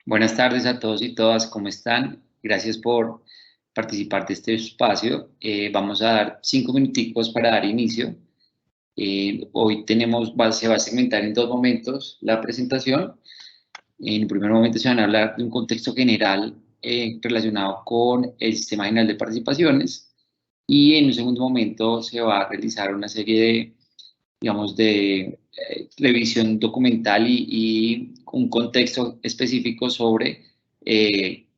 Buenas tardes a todos y todas, ¿cómo están? Gracias por participar de este espacio. Vamos a dar 5 minuticos para dar inicio. Hoy se va a segmentar en 2 momentos la presentación. En el primer momento se van a hablar de un contexto general relacionado con el Sistema General de Participaciones y en un segundo momento se va a realizar una serie de, digamos, de revisión documental y un contexto específico sobre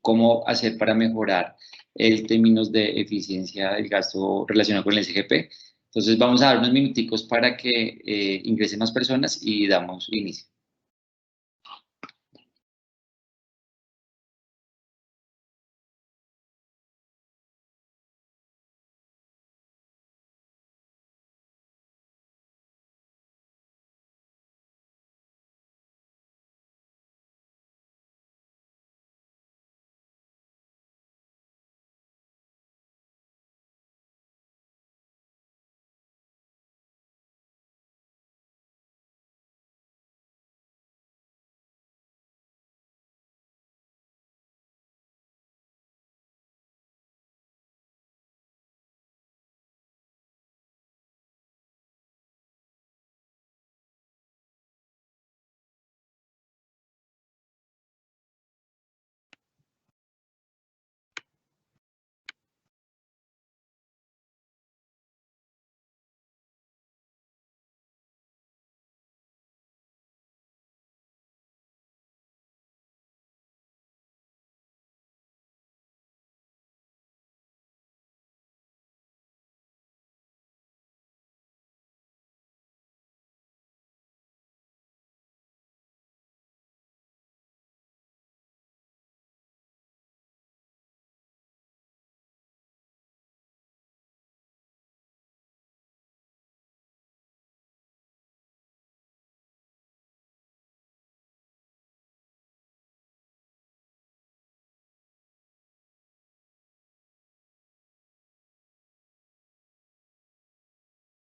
cómo hacer para mejorar el términos de eficiencia del gasto relacionado con el SGP. Entonces vamos a dar unos minuticos para que ingresen más personas y damos inicio.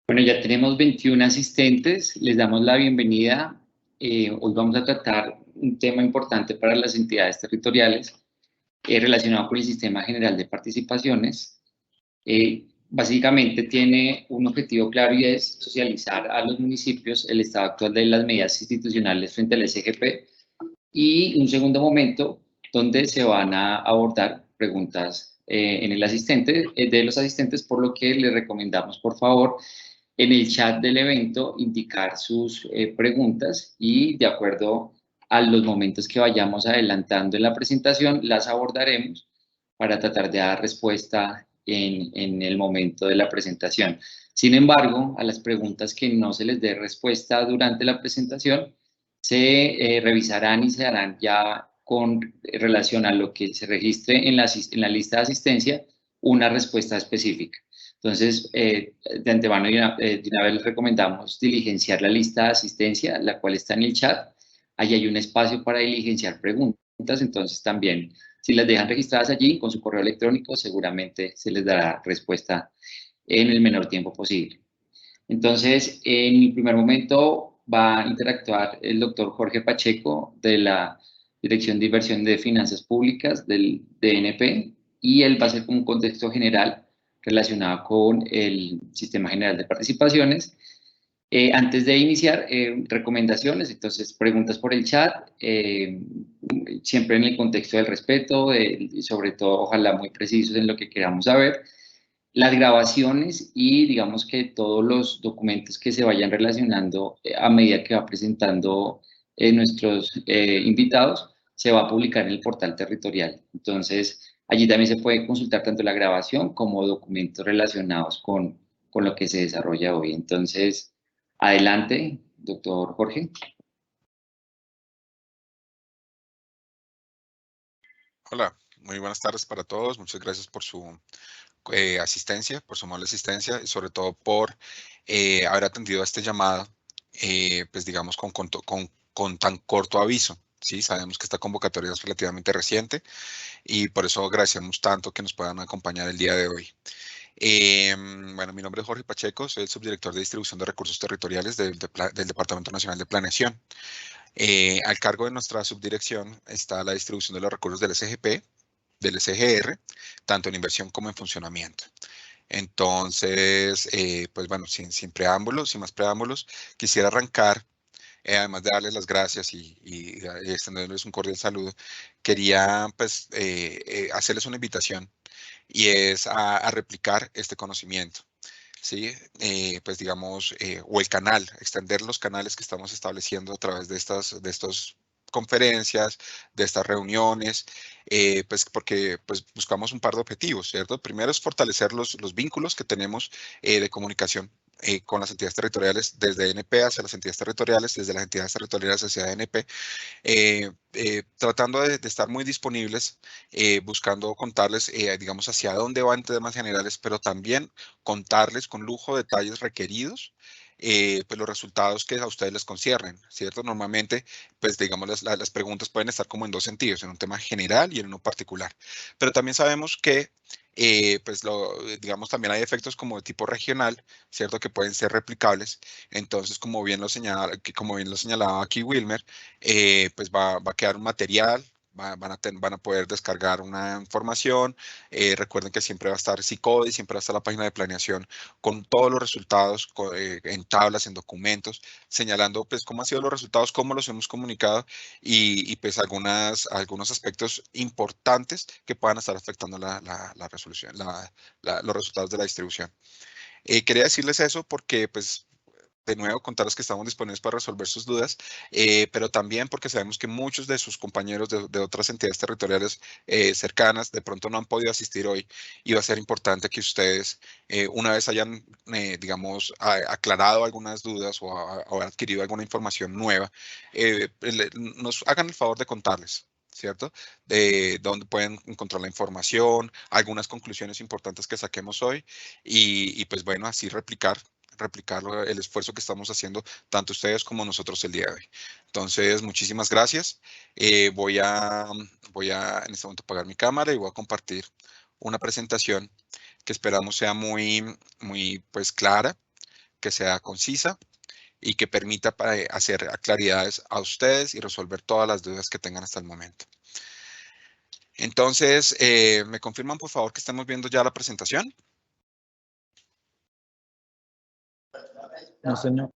Bueno, ya tenemos 21 asistentes, les damos la bienvenida. Hoy vamos a tratar un tema importante para las entidades territoriales relacionado con el Sistema General de Participaciones. Básicamente tiene un objetivo claro y es socializar a los municipios el estado actual de las medidas institucionales frente al SGP y un segundo momento donde se van a abordar preguntas de los asistentes, por lo que les recomendamos, por favor, en el chat del evento indicar sus preguntas y de acuerdo a los momentos que vayamos adelantando en la presentación, las abordaremos para tratar de dar respuesta en el momento de la presentación. Sin embargo, a las preguntas que no se les dé respuesta durante la presentación, se revisarán y se harán ya con relación a lo que se registre en la lista de asistencia una respuesta específica. Entonces, de antemano, de una vez les recomendamos diligenciar la lista de asistencia, la cual está en el chat. Allí hay un espacio para diligenciar preguntas, entonces también, si las dejan registradas allí con su correo electrónico, seguramente se les dará respuesta en el menor tiempo posible. Entonces, en el primer momento va a interactuar el doctor Jorge Pacheco de la Dirección de Inversión de Finanzas Públicas del DNP y él va a hacer un contexto general relacionado con el Sistema General de Participaciones. Antes de iniciar, recomendaciones, entonces preguntas por el chat, siempre en el contexto del respeto, sobre todo ojalá muy precisos en lo que queramos saber. Las grabaciones y digamos que todos los documentos que se vayan relacionando a medida que va presentando nuestros invitados, se va a publicar en el portal territorial. Entonces, allí también se puede consultar tanto la grabación como documentos relacionados con lo que se desarrolla hoy. Entonces, adelante, doctor Jorge. Hola, muy buenas tardes para todos. Muchas gracias por su asistencia, por su amable asistencia y sobre todo por haber atendido a este llamado, pues digamos con tan corto aviso. Sí, sabemos que esta convocatoria es relativamente reciente y por eso agradecemos tanto que nos puedan acompañar el día de hoy. Bueno, mi nombre es Jorge Pacheco, soy el subdirector de distribución de recursos territoriales del Departamento Nacional de Planeación. Al cargo de nuestra subdirección está la distribución de los recursos del SGP, del SGR, tanto en inversión como en funcionamiento. Entonces, pues bueno, sin preámbulos, sin más preámbulos, quisiera arrancar, además de darles las gracias y extenderles un cordial saludo, quería pues hacerles una invitación y es a replicar este conocimiento. Sí, pues digamos, o el canal, extender los canales que estamos estableciendo a través de estas conferencias, de estas reuniones, pues porque pues buscamos un par de objetivos, ¿cierto? Primero es fortalecer los vínculos que tenemos de comunicación con las entidades territoriales, desde NP hacia las entidades territoriales, desde las entidades territoriales hacia NP, tratando de estar muy disponibles, buscando contarles, digamos, hacia dónde van temas generales, pero también contarles con lujo detalles requeridos, pues los resultados que a ustedes les conciernen, ¿cierto? Normalmente, pues digamos, las preguntas pueden estar como en dos sentidos, en un tema general y en uno particular, pero también sabemos que pues digamos, también hay efectos como de tipo regional, ¿cierto? Que pueden ser replicables. Entonces, como bien lo señalaba aquí Wilmer, pues va a quedar un material, van a poder descargar una información. Recuerden que siempre va a estar SICODI, siempre va a estar la página de planeación con todos los resultados en tablas, en documentos, señalando pues cómo han sido los resultados, cómo los hemos comunicado y pues algunos aspectos importantes que puedan estar afectando la resolución, los resultados de la distribución. Quería decirles eso porque pues de nuevo, contarles que estamos disponibles para resolver sus dudas, pero también porque sabemos que muchos de sus compañeros de otras entidades territoriales cercanas de pronto no han podido asistir hoy y va a ser importante que ustedes, una vez hayan, digamos, aclarado algunas dudas o adquirido alguna información nueva, nos hagan el favor de contarles. ¿Cierto? De dónde pueden encontrar la información, algunas conclusiones importantes que saquemos hoy y pues bueno, así replicar el esfuerzo que estamos haciendo tanto ustedes como nosotros el día de hoy. Entonces, muchísimas gracias. Voy a en este momento apagar mi cámara y voy a compartir una presentación que esperamos sea muy pues clara, que sea concisa y que permita hacer claridades a ustedes y resolver todas las dudas que tengan hasta el momento. Entonces, ¿me confirman por favor que estamos viendo ya la presentación? No, señor.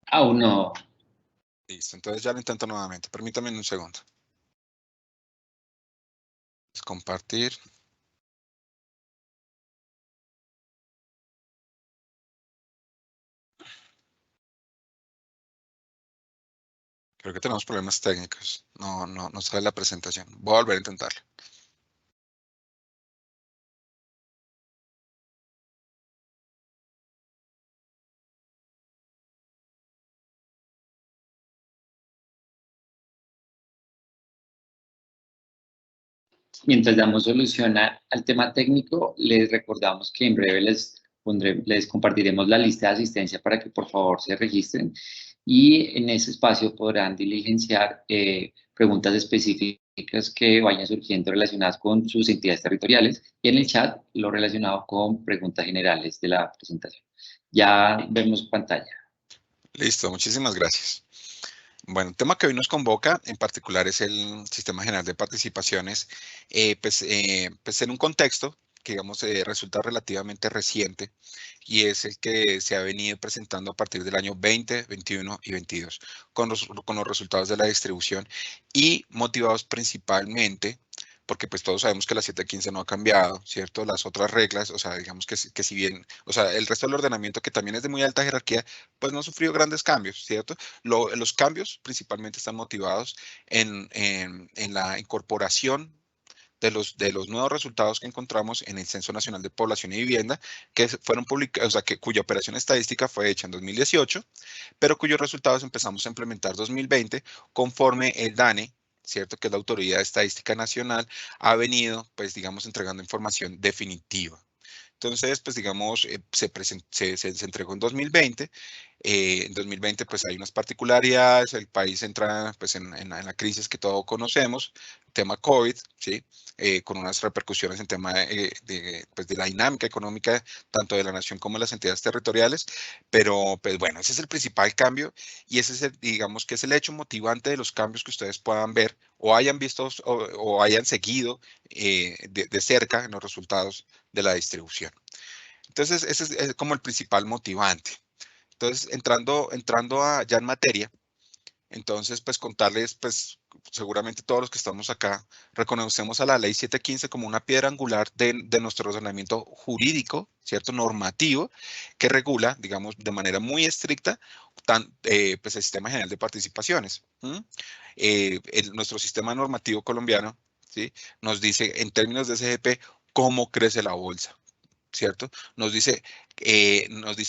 Aún no. Listo, entonces ya lo intento nuevamente. Permítanme un segundo. Compartir. Creo que tenemos problemas técnicos. No sale la presentación. Voy a volver a intentarlo. Mientras damos solución al tema técnico, les recordamos que en breve les compartiremos la lista de asistencia para que por favor se registren y en ese espacio podrán diligenciar preguntas específicas que vayan surgiendo relacionadas con sus entidades territoriales y en el chat lo relacionado con preguntas generales de la presentación. Ya vemos pantalla. Listo, muchísimas gracias. Bueno, el tema que hoy nos convoca en particular es el Sistema General de Participaciones, pues en un contexto que digamos resulta relativamente reciente y es el que se ha venido presentando a partir del año 20, 21 y 22 con los resultados de la distribución y motivados principalmente porque pues todos sabemos que la 715 no ha cambiado, ¿cierto? Las otras reglas, o sea, digamos que si bien, o sea, el resto del ordenamiento que también es de muy alta jerarquía, pues no ha sufrido grandes cambios, ¿cierto? Los cambios principalmente están motivados en la incorporación de los nuevos resultados que encontramos en el Censo Nacional de Población y Vivienda, que fueron publicados, o sea, cuya operación estadística fue hecha en 2018, pero cuyos resultados empezamos a implementar en 2020 conforme el DANE, ¿cierto? Que es la Autoridad Estadística Nacional, ha venido, pues, digamos, entregando información definitiva. Entonces, pues digamos, se entregó en 2020, En 2020 pues hay unas particularidades, el país entra pues en la crisis que todos conocemos, tema COVID, ¿sí? Con unas repercusiones en tema pues de la dinámica económica tanto de la nación como de las entidades territoriales, pero pues bueno, ese es el principal cambio y ese es el, digamos que es el hecho motivante de los cambios que ustedes puedan ver o hayan visto o hayan seguido de cerca en los resultados de la distribución. Entonces, ese es como el principal motivante. Entonces, entrando ya en materia, entonces, pues contarles, pues seguramente todos los que estamos acá reconocemos a la ley 715 como una piedra angular de nuestro ordenamiento jurídico, ¿cierto? Normativo, que regula, digamos, de manera muy estricta, pues el Sistema General de Participaciones. Nuestro sistema normativo colombiano, ¿sí? Nos dice, en términos de SGP, cómo crece la bolsa. ¿Cierto? Nos dice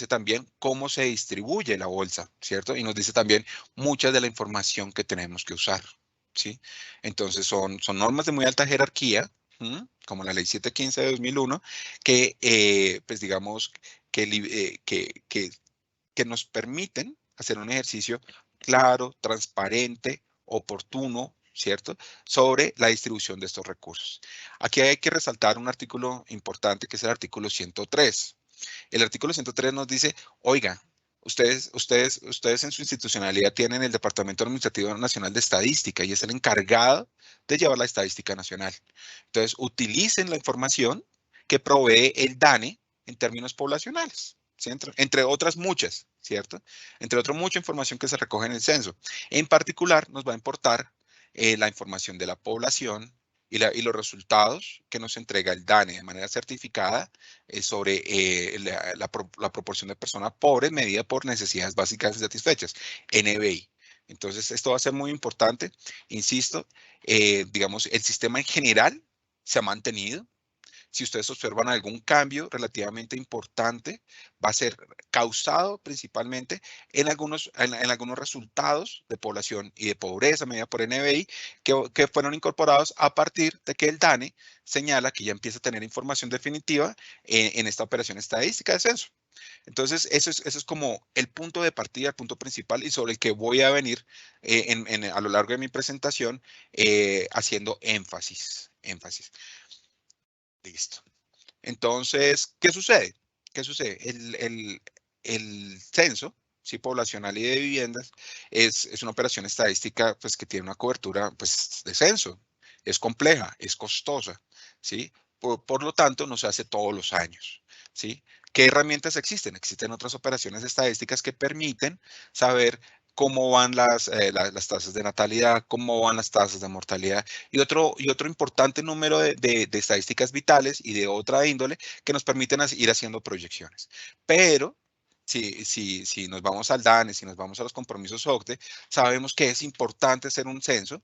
también cómo se distribuye la bolsa, ¿cierto? Y nos dice también mucha de la información que tenemos que usar, ¿sí? Entonces son normas de muy alta jerarquía, como la Ley 715 de 2001, que pues digamos que nos permiten hacer un ejercicio claro, transparente, oportuno, ¿cierto? Sobre la distribución de estos recursos. Aquí hay que resaltar un artículo importante que es el artículo 103. El artículo 103 nos dice, oiga, ustedes en su institucionalidad tienen el Departamento Administrativo Nacional de Estadística y es el encargado de llevar la estadística nacional. Entonces, utilicen la información que provee el DANE en términos poblacionales. ¿Sí? Entre otras muchas, ¿cierto? Entre otras mucha información que se recoge en el censo. En particular, nos va a importar la información de la población y los resultados que nos entrega el DANE de manera certificada sobre la proporción de personas pobres medida por necesidades básicas insatisfechas, NBI. Entonces, esto va a ser muy importante. Insisto, digamos, el sistema en general se ha mantenido. Si ustedes observan algún cambio relativamente importante, va a ser causado principalmente en algunos resultados de población y de pobreza medida por NBI que fueron incorporados a partir de que el DANE señala que ya empieza a tener información definitiva en esta operación estadística de censo. Entonces, eso es como el punto de partida, el punto principal y sobre el que voy a venir a lo largo de mi presentación haciendo énfasis. Listo. Entonces, ¿qué sucede? ¿Qué sucede? El censo, ¿sí? Poblacional y de viviendas es una operación estadística pues, que tiene una cobertura pues, de censo. Es compleja, es costosa, ¿sí? Por lo tanto, no se hace todos los años, ¿sí? ¿Qué herramientas existen? Existen otras operaciones estadísticas que permiten saber cómo van las tasas de natalidad, cómo van las tasas de mortalidad y otro importante número de estadísticas vitales y de otra índole que nos permiten ir haciendo proyecciones. Pero si nos vamos al DANE, si nos vamos a los compromisos OCDE, sabemos que es importante hacer un censo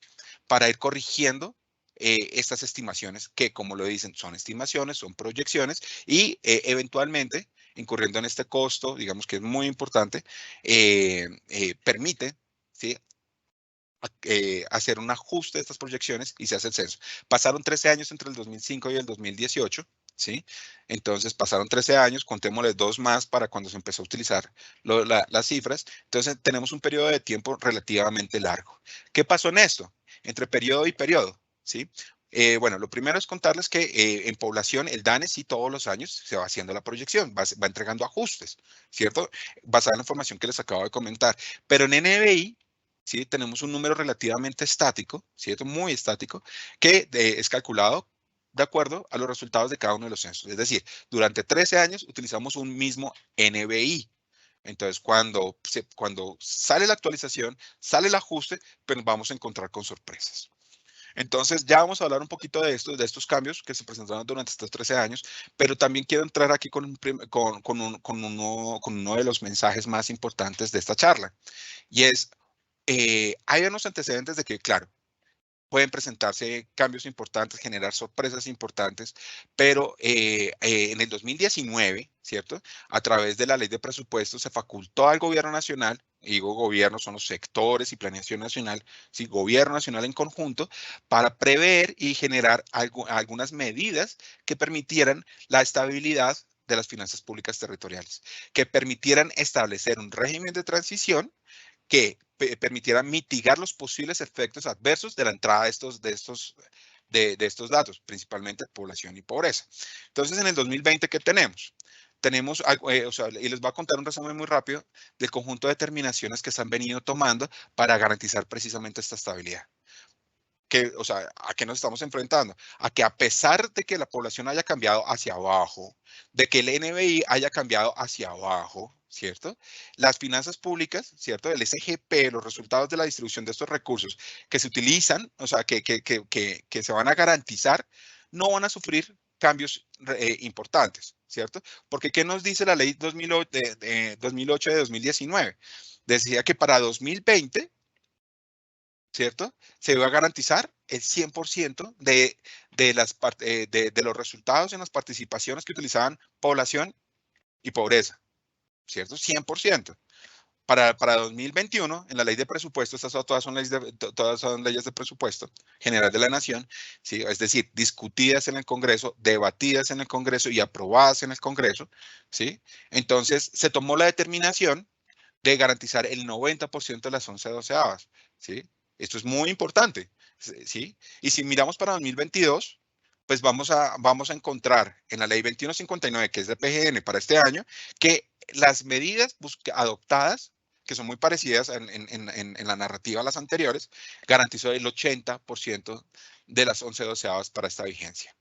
para ir corrigiendo estas estimaciones que, como lo dicen, son estimaciones, son proyecciones y eventualmente, incurriendo en este costo, digamos que es muy importante, permite, ¿sí? Hacer un ajuste de estas proyecciones y se hace el censo. Pasaron 13 años entre el 2005 y el 2018, ¿sí? Entonces pasaron 13 años, contémosle 2 más para cuando se empezó a utilizar las cifras. Entonces tenemos un periodo de tiempo relativamente largo. ¿Qué pasó en esto? Entre periodo y periodo, ¿sí? Bueno, lo primero es contarles que en población el DANE sí todos los años se va haciendo la proyección, va entregando ajustes, ¿cierto? Basada en la información que les acabo de comentar. Pero en NBI, ¿sí? Tenemos un número relativamente estático, ¿cierto? Muy estático, que es calculado de acuerdo a los resultados de cada uno de los censos. Es decir, durante 13 años utilizamos un mismo NBI. Entonces, cuando sale la actualización, sale el ajuste, pero nos vamos a encontrar con sorpresas. Entonces, ya vamos a hablar un poquito de estos cambios que se presentaron durante estos 13 años, pero también quiero entrar aquí con uno de los mensajes más importantes de esta charla, y es, hay unos antecedentes de que, claro, pueden presentarse cambios importantes, generar sorpresas importantes, pero en el 2019, ¿cierto? A través de la ley de presupuestos se facultó al gobierno nacional, y digo gobierno, son los sectores y planeación nacional, sí, gobierno nacional en conjunto, para prever y generar algunas medidas que permitieran la estabilidad de las finanzas públicas territoriales, que permitieran establecer un régimen de transición que permitiera mitigar los posibles efectos adversos de la entrada de estos datos, principalmente población y pobreza. Entonces, en el 2020, ¿qué tenemos? Tenemos, y les voy a contar un resumen muy rápido del conjunto de determinaciones que se han venido tomando para garantizar precisamente esta estabilidad. ¿A qué nos estamos enfrentando? A que a pesar de que la población haya cambiado hacia abajo, de que el NBI haya cambiado hacia abajo, ¿cierto? Las finanzas públicas, ¿cierto? El SGP, los resultados de la distribución de estos recursos que se utilizan, que se van a garantizar, no van a sufrir cambios importantes, ¿cierto? Porque ¿qué nos dice la ley 2008 de 2019? Decía que para 2020, ¿cierto? Se va a garantizar el 100% de los resultados en las participaciones que utilizaban población y pobreza, ¿cierto? 100%. Para 2021, en la ley de presupuesto, todas son leyes de presupuesto general de la nación, ¿sí? Es decir, discutidas en el Congreso, debatidas en el Congreso y aprobadas en el Congreso, ¿sí? Entonces, se tomó la determinación de garantizar el 90% de las 11 doceavas, ¿sí? Esto es muy importante, ¿sí? Y si miramos para 2022, pues vamos a encontrar en la ley 2159, que es de PGN para este año, que las medidas adoptadas, que son muy parecidas en la narrativa a las anteriores, garantizó el 80% de las 11 doceavas para esta vigencia.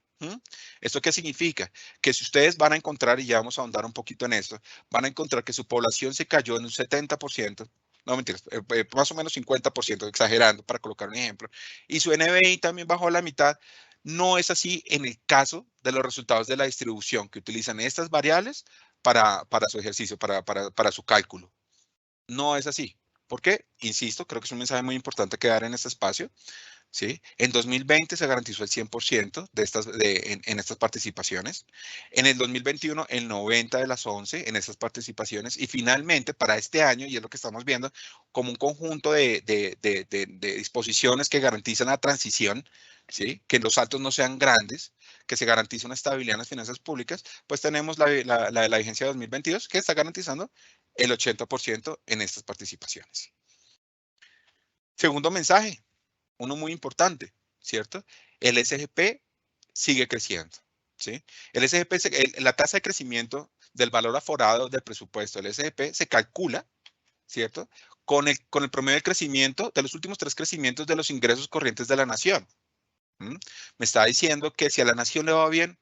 ¿Esto qué significa? Que si ustedes van a encontrar, y ya vamos a ahondar un poquito en esto, van a encontrar que su población se cayó en un 70%, no mentiras, más o menos 50%, exagerando para colocar un ejemplo, y su NBI también bajó a la mitad. No es así en el caso de los resultados de la distribución, que utilizan estas variables para su ejercicio, para su cálculo. No es así. ¿Por qué? Insisto, creo que es un mensaje muy importante que dar en este espacio. ¿Sí? En 2020 se garantizó el 100% en estas participaciones. En el 2021, el 90% de las 11 en estas participaciones. Y finalmente, para este año, y es lo que estamos viendo, como un conjunto de disposiciones que garantizan la transición, ¿sí? Que los saltos no sean grandes, que se garantice una estabilidad en las finanzas públicas, pues tenemos la vigencia de 2022 que está garantizando el 80% en estas participaciones. Segundo mensaje. Uno muy importante, ¿cierto? El SGP sigue creciendo, ¿sí? El SGP, la tasa de crecimiento del valor aforado del presupuesto del SGP se calcula, ¿cierto? Con el promedio de crecimiento de los últimos 3 crecimientos de los ingresos corrientes de la nación. Me está diciendo que si a la nación le va bien,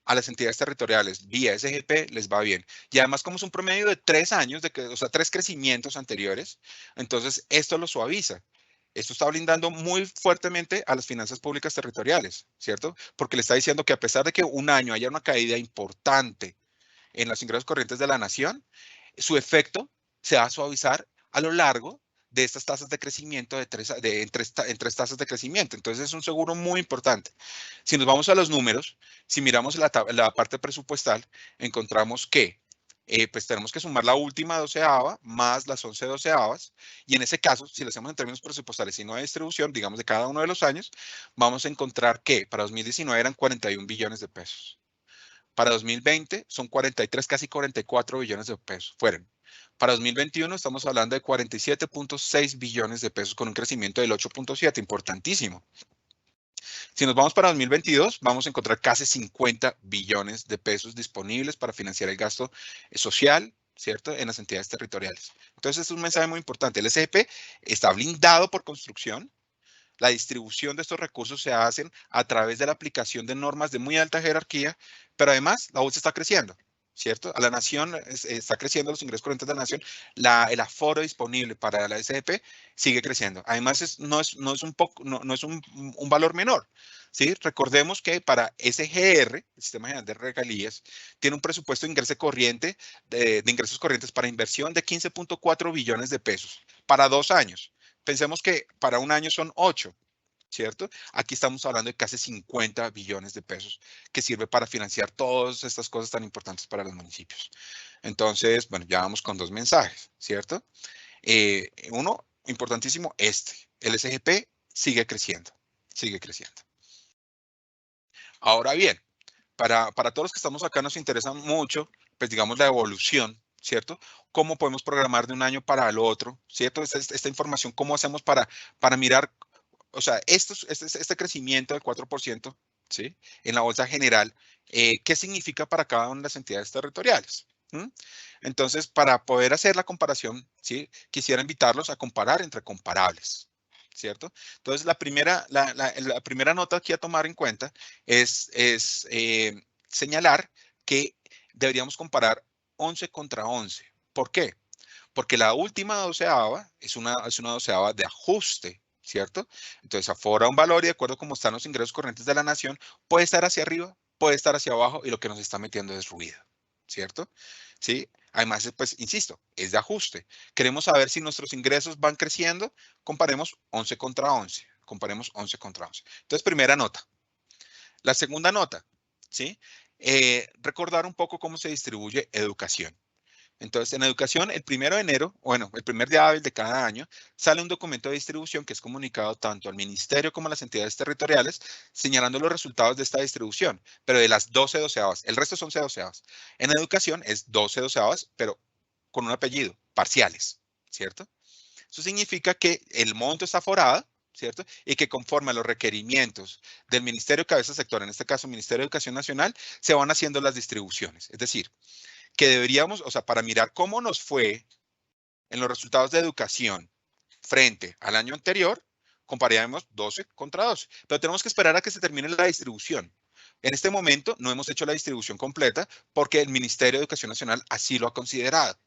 a las entidades territoriales vía SGP les va bien. Y además, como es un promedio de 3 años, 3 crecimientos anteriores, entonces esto lo suaviza. Esto está blindando muy fuertemente a las finanzas públicas territoriales, ¿cierto? Porque le está diciendo que a pesar de que un año haya una caída importante en los ingresos corrientes de la nación, su efecto se va a suavizar a lo largo de estas tasas de crecimiento en 3 tasas de crecimiento. Entonces es un seguro muy importante. Si nos vamos a los números, si miramos la parte presupuestal, encontramos que pues tenemos que sumar la última doceava más las 11 doceavas, y en ese caso, si lo hacemos en términos presupuestales y no de distribución, digamos de cada uno de los años, vamos a encontrar que para 2019 eran 41 billones de pesos. Para 2020 son 43, casi 44 billones de pesos. Fueron. Para 2021 estamos hablando de 47.6 billones de pesos con un crecimiento del 8.7, importantísimo. Si nos vamos para 2022, vamos a encontrar casi 50 billones de pesos disponibles para financiar el gasto social, ¿cierto?, en las entidades territoriales. Entonces, es un mensaje muy importante. El SGP está blindado por construcción. La distribución de estos recursos se hacen a través de la aplicación de normas de muy alta jerarquía, pero además la bolsa está creciendo, ¿cierto? A la nación está creciendo los ingresos corrientes de la nación, el aforo disponible para la SGP sigue creciendo. Además, no es un valor menor, ¿sí? Recordemos que para SGR, el Sistema General de Regalías, tiene un presupuesto de ingreso corriente, de ingresos corrientes para inversión de 15.4 billones de pesos para 2 años. Pensemos que para un año son 8, ¿cierto? Aquí estamos hablando de casi 50 billones de pesos que sirve para financiar todas estas cosas tan importantes para los municipios. Entonces, bueno, ya vamos con 2 mensajes, ¿cierto? Uno, importantísimo, el SGP sigue creciendo, sigue creciendo. Ahora bien, para todos los que estamos acá nos interesa mucho, pues digamos, la evolución, ¿cierto? ¿Cómo podemos programar de un año para el otro, ¿cierto? Esta información, ¿cómo hacemos para mirar, o sea, este crecimiento del 4%, ¿sí? En la bolsa general, ¿qué significa para cada una de las entidades territoriales? Entonces, para poder hacer la comparación, ¿sí? Quisiera invitarlos a comparar entre comparables, ¿cierto? Entonces, la primera nota aquí a tomar en cuenta es señalar que deberíamos comparar 11 contra 11. ¿Por qué? Porque la última doceava es una doceava de ajuste, ¿cierto? Entonces, afora un valor y de acuerdo a cómo están los ingresos corrientes de la nación, puede estar hacia arriba, puede estar hacia abajo y lo que nos está metiendo es ruido, ¿cierto? ¿Sí? Además, pues, insisto, es de ajuste. Queremos saber si nuestros ingresos van creciendo, comparemos 11 contra 11. Comparemos 11 contra 11. Entonces, primera nota. La segunda nota, ¿sí? Recordar un poco cómo se distribuye educación. Entonces, en educación, el 1 de enero, bueno, el primer día hábil de cada año, sale un documento de distribución que es comunicado tanto al ministerio como a las entidades territoriales, señalando los resultados de esta distribución, pero de las 12 doceavas. El resto son 11 doceavas. En educación es 12 doceavas, pero con un apellido, parciales, ¿cierto? Eso significa que el monto está forado, ¿cierto? Y que conforme a los requerimientos del Ministerio Cabeza Sector, en este caso Ministerio de Educación Nacional, se van haciendo las distribuciones. Es decir, que deberíamos, o sea, para mirar cómo nos fue en los resultados de educación frente al año anterior, compararíamos 12 contra 12. Pero tenemos que esperar a que se termine la distribución. En este momento no hemos hecho la distribución completa porque el Ministerio de Educación Nacional así lo ha considerado,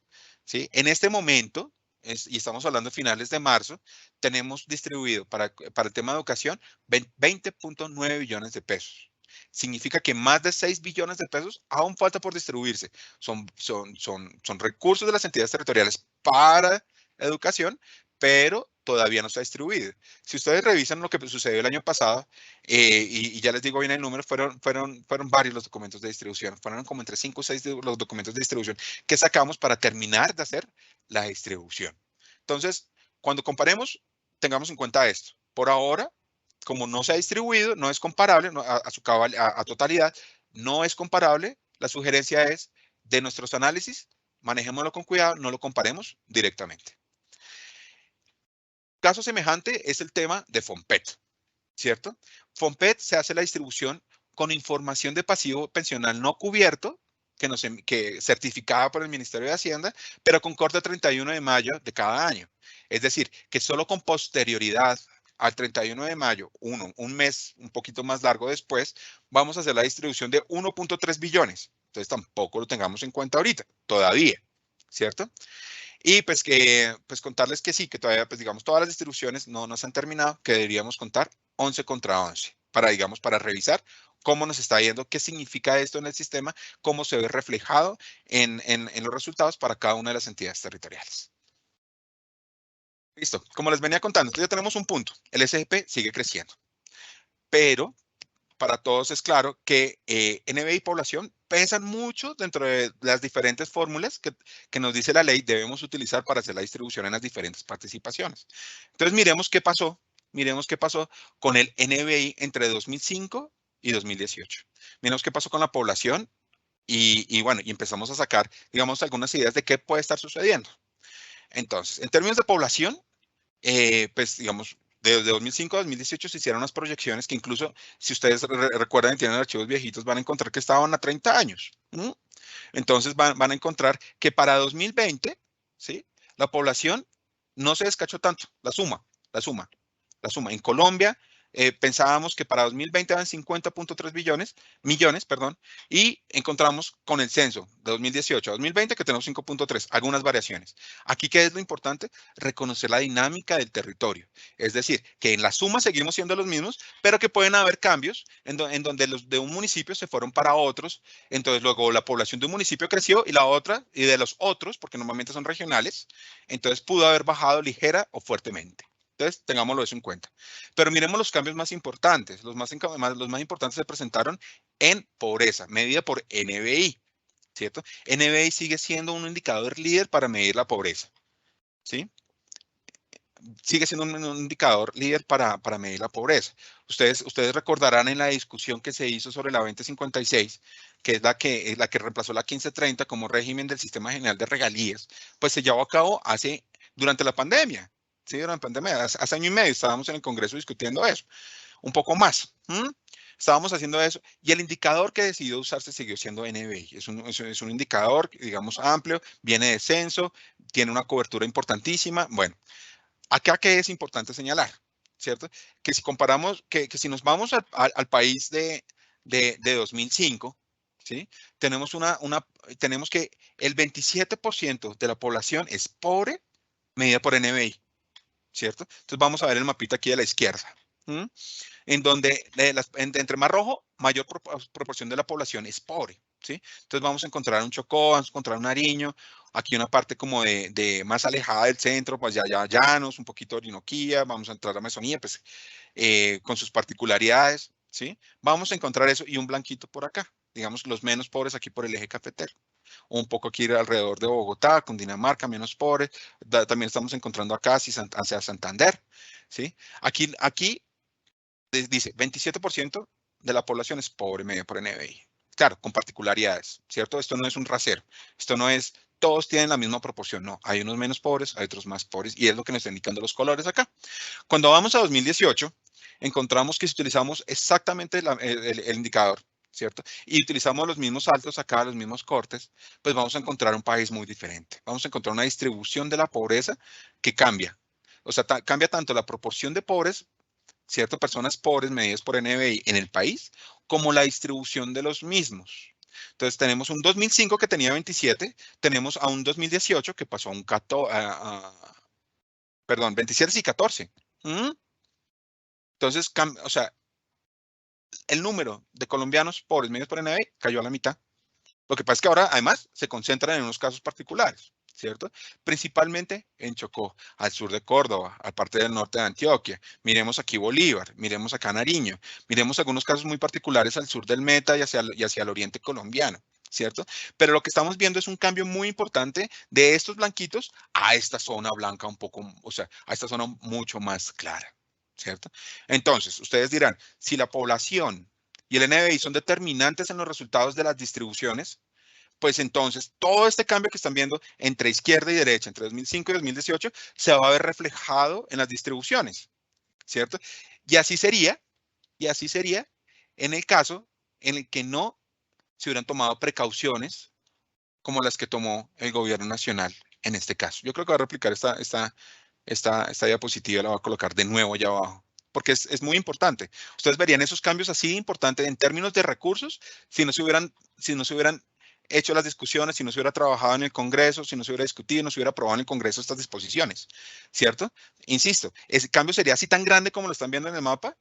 ¿sí? En este momento, y estamos hablando de finales de marzo, tenemos distribuido para el tema de educación 20.9 billones de pesos. Significa que más de 6 billones de pesos aún falta por distribuirse. Son recursos de las entidades territoriales para educación, pero todavía no está distribuido. Si ustedes revisan lo que sucedió el año pasado, y ya les digo bien el número, fueron varios los documentos de distribución, fueron como entre 5 o 6 los documentos de distribución que sacamos para terminar de hacer la distribución. Entonces, cuando comparemos, tengamos en cuenta esto. Por ahora, como no se ha distribuido, no es comparable a totalidad, no es comparable. La sugerencia es de nuestros análisis, manejémoslo con cuidado, no lo comparemos directamente. Caso semejante es el tema de FOMPET, ¿cierto? FOMPET se hace la distribución con información de pasivo pensional no cubierto, que certificada por el Ministerio de Hacienda, pero con corte 31 de mayo de cada año. Es decir, que solo con posterioridad al 31 de mayo, un mes un poquito más largo después, vamos a hacer la distribución de 1.3 billones. Entonces tampoco lo tengamos en cuenta ahorita, todavía, ¿cierto? Y pues contarles que sí, que todavía, pues digamos, todas las distribuciones no se han terminado, que deberíamos contar 11 contra 11, para revisar cómo nos está yendo, qué significa esto en el sistema, cómo se ve reflejado en los resultados para cada una de las entidades territoriales. Listo, como les venía contando, entonces ya tenemos un punto, el SGP sigue creciendo, pero para todos es claro que NBI y población pesan mucho dentro de las diferentes fórmulas que nos dice la ley debemos utilizar para hacer la distribución en las diferentes participaciones. Entonces miremos qué pasó con el NBI entre 2005 y 2018. Miremos qué pasó con la población y bueno, y empezamos a sacar, digamos, algunas ideas de qué puede estar sucediendo. Entonces, en términos de población, pues digamos, de 2005 a 2018 se hicieron unas proyecciones que incluso, si ustedes recuerdan y tienen archivos viejitos, van a encontrar que estaban a 30 años. Entonces van a encontrar que para 2020, ¿sí? La población no se descachó tanto, la suma. En Colombia pensábamos que para 2020 eran 50.3 millones, y encontramos con el censo de 2018 a 2020 que tenemos 5.3, algunas variaciones. Aquí, ¿qué es lo importante? Reconocer la dinámica del territorio. Es decir, que en la suma seguimos siendo los mismos, pero que pueden haber cambios en donde los de un municipio se fueron para otros. Entonces, luego la población de un municipio creció y la otra, y de los otros, porque normalmente son regionales, entonces pudo haber bajado ligera o fuertemente. Entonces, tengámoslo eso en cuenta. Pero miremos los cambios más importantes. Los más importantes se presentaron en pobreza, medida por NBI, ¿cierto? NBI sigue siendo un indicador líder para medir la pobreza, ¿sí? sigue siendo un indicador líder para medir la pobreza. Ustedes recordarán en la discusión que se hizo sobre la 2056, que es la que reemplazó la 1530 como régimen del Sistema General de Regalías, pues se llevó a cabo durante la pandemia. Sí, durante la pandemia, hace año y medio estábamos en el Congreso discutiendo eso, un poco más. Estábamos haciendo eso y el indicador que decidió usarse siguió siendo NBI. Es un indicador, digamos, amplio, viene de censo, tiene una cobertura importantísima. Bueno, acá que es importante señalar, ¿cierto? Que si comparamos, que si nos vamos al país de 2005, ¿sí? Tenemos que el 27% de la población es pobre medida por NBI, ¿cierto? Entonces vamos a ver el mapita aquí a la izquierda, en donde entre más rojo, mayor proporción de la población es pobre, ¿sí? Entonces vamos a encontrar un Chocó, vamos a encontrar un Nariño, aquí una parte como de más alejada del centro, pues ya llanos, un poquito de Orinoquía, vamos a entrar a Amazonía, pues con sus particularidades, ¿sí? Vamos a encontrar eso y un blanquito por acá, digamos los menos pobres aquí por el eje cafetero. Un poco aquí alrededor de Bogotá, Cundinamarca, menos pobres. También estamos encontrando acá hacia Santander, ¿sí? Aquí dice 27% de la población es pobre media por NBI. Claro, con particularidades, ¿cierto? Esto no es un rasero. Esto no es, todos tienen la misma proporción. No, hay unos menos pobres, hay otros más pobres. Y es lo que nos están indicando los colores acá. Cuando vamos a 2018, encontramos que si utilizamos exactamente el indicador, ¿cierto? Y utilizamos los mismos saltos acá, los mismos cortes, pues vamos a encontrar un país muy diferente. Vamos a encontrar una distribución de la pobreza que cambia. O sea, cambia tanto la proporción de pobres, ¿cierto? Personas pobres medidas por NBI en el país, como la distribución de los mismos. Entonces tenemos un 2005 que tenía 27, tenemos a un 2018 que pasó a un 14, perdón, 27 y 14. Entonces, o sea, el número de colombianos pobres medidos por NBI cayó a la mitad. Lo que pasa es que ahora, además, se concentran en unos casos particulares, ¿cierto? Principalmente en Chocó, al sur de Córdoba, a parte del norte de Antioquia. Miremos aquí Bolívar, miremos acá Nariño, miremos algunos casos muy particulares al sur del Meta y hacia el oriente colombiano, ¿cierto? Pero lo que estamos viendo es un cambio muy importante de estos blanquitos a esta zona blanca un poco, o sea, a esta zona mucho más clara, ¿cierto? Entonces, ustedes dirán, si la población y el NBI son determinantes en los resultados de las distribuciones, pues entonces todo este cambio que están viendo entre izquierda y derecha, entre 2005 y 2018, se va a ver reflejado en las distribuciones, ¿cierto? Y así sería en el caso en el que no se hubieran tomado precauciones como las que tomó el gobierno nacional en este caso. Yo creo que voy a replicar esta diapositiva, la voy a colocar de nuevo allá abajo, porque es muy importante. Ustedes verían esos cambios así de importantes en términos de recursos si no se hubieran hecho las discusiones, si no se hubiera trabajado en el Congreso, si no se hubiera discutido, no se hubiera aprobado en el Congreso estas disposiciones, ¿cierto? Insisto, ese cambio sería así tan grande como lo están viendo en el mapa,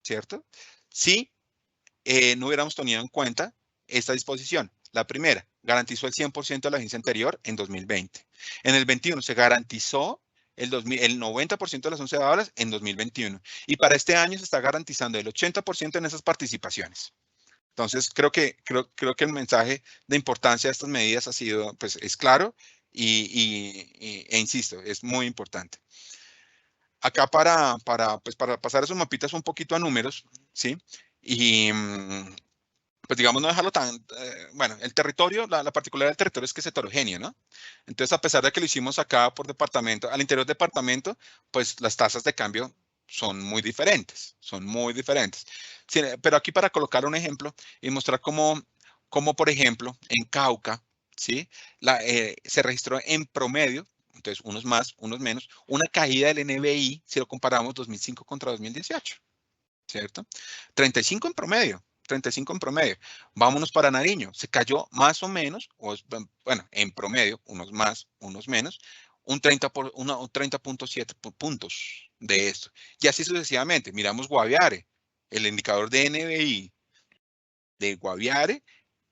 ¿cierto? Si no hubiéramos tenido en cuenta esta disposición. La primera, garantizó el 100% de la agencia anterior en 2020. En el 21 se garantizó el 90% de las 11 dadoras en 2021. Y para este año se está garantizando el 80% en esas participaciones. Entonces, creo que el mensaje de importancia de estas medidas ha sido, pues, es claro e insisto, es muy importante. Acá para pasar esos mapitas un poquito a números, ¿sí? Y pues digamos no dejarlo tan, bueno, el territorio, la particularidad del territorio es que es heterogéneo, ¿no? Entonces, a pesar de que lo hicimos acá por departamento, al interior del departamento, pues las tasas de cambio son muy diferentes, Sí, pero aquí para colocar un ejemplo y mostrar cómo por ejemplo, en Cauca, ¿sí? Se registró en promedio, entonces unos más, unos menos, una caída del NBI si lo comparamos 2005 contra 2018, ¿cierto? 35 en promedio. 35 en promedio. Vámonos para Nariño. Se cayó más o menos, bueno, en promedio, unos más, unos menos, un 30.7 puntos de esto. Y así sucesivamente. Miramos Guaviare. El indicador de NBI de Guaviare,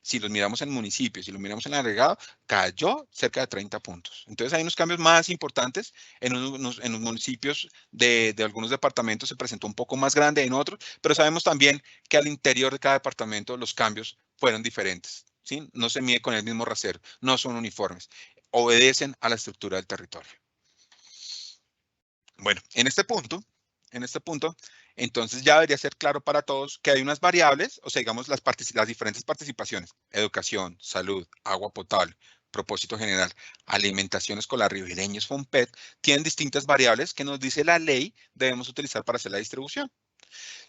si los miramos en municipios, si lo miramos en el agregado, cayó cerca de 30 puntos. Entonces hay unos cambios más importantes. En los municipios de algunos departamentos se presentó un poco más grande en otros, pero sabemos también que al interior de cada departamento los cambios fueron diferentes, ¿sí? No se mide con el mismo rasero, no son uniformes, obedecen a la estructura del territorio. Bueno, en este punto, entonces ya debería ser claro para todos que hay unas variables, o sea, digamos las diferentes participaciones, educación, salud, agua potable, propósito general, alimentación escolar, ribereños, FOMPET, tienen distintas variables que nos dice la ley debemos utilizar para hacer la distribución.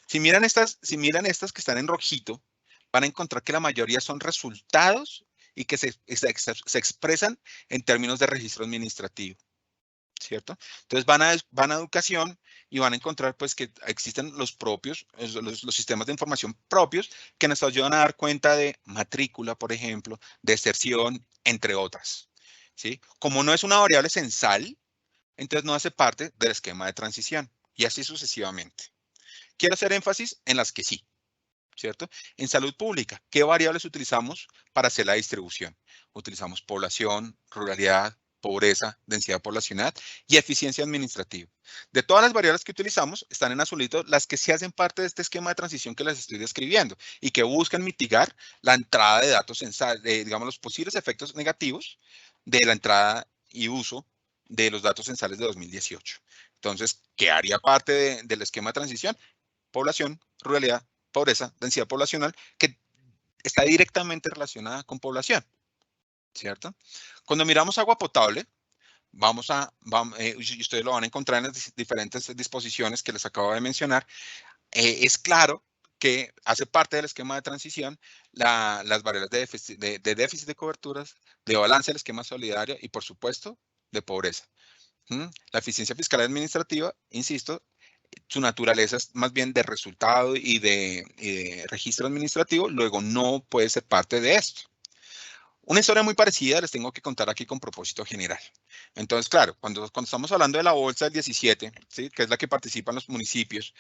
Si miran estas que están en rojito, van a encontrar que la mayoría son resultados y que se expresan en términos de registro administrativo, ¿cierto? Entonces van a educación y van a encontrar pues que existen los propios, los sistemas de información propios que nos ayudan a dar cuenta de matrícula, por ejemplo, deserción, entre otras, ¿sí? Como no es una variable censal, entonces no hace parte del esquema de transición y así sucesivamente. Quiero hacer énfasis en las que sí, ¿cierto? En salud pública, ¿qué variables utilizamos para hacer la distribución? Utilizamos población, ruralidad, pobreza, densidad poblacional y eficiencia administrativa. De todas las variables que utilizamos, están en azulito las que sí hacen parte de este esquema de transición que les estoy describiendo y que buscan mitigar la entrada de datos censales, digamos, los posibles efectos negativos de la entrada y uso de los datos censales de 2018. Entonces, ¿qué haría parte del esquema de transición? Población, ruralidad, pobreza, densidad poblacional, que está directamente relacionada con población, ¿cierto? Cuando miramos agua potable, y ustedes lo van a encontrar en las diferentes disposiciones que les acabo de mencionar, es claro que hace parte del esquema de transición las variables de déficit de coberturas, de balance del esquema solidario y, por supuesto, de pobreza. La eficiencia fiscal y administrativa, insisto, su naturaleza es más bien de resultado y de registro administrativo, luego no puede ser parte de esto. Una historia muy parecida les tengo que contar aquí con propósito general. Entonces, claro, cuando estamos hablando de la bolsa del 17, ¿sí?, que es la que participan los municipios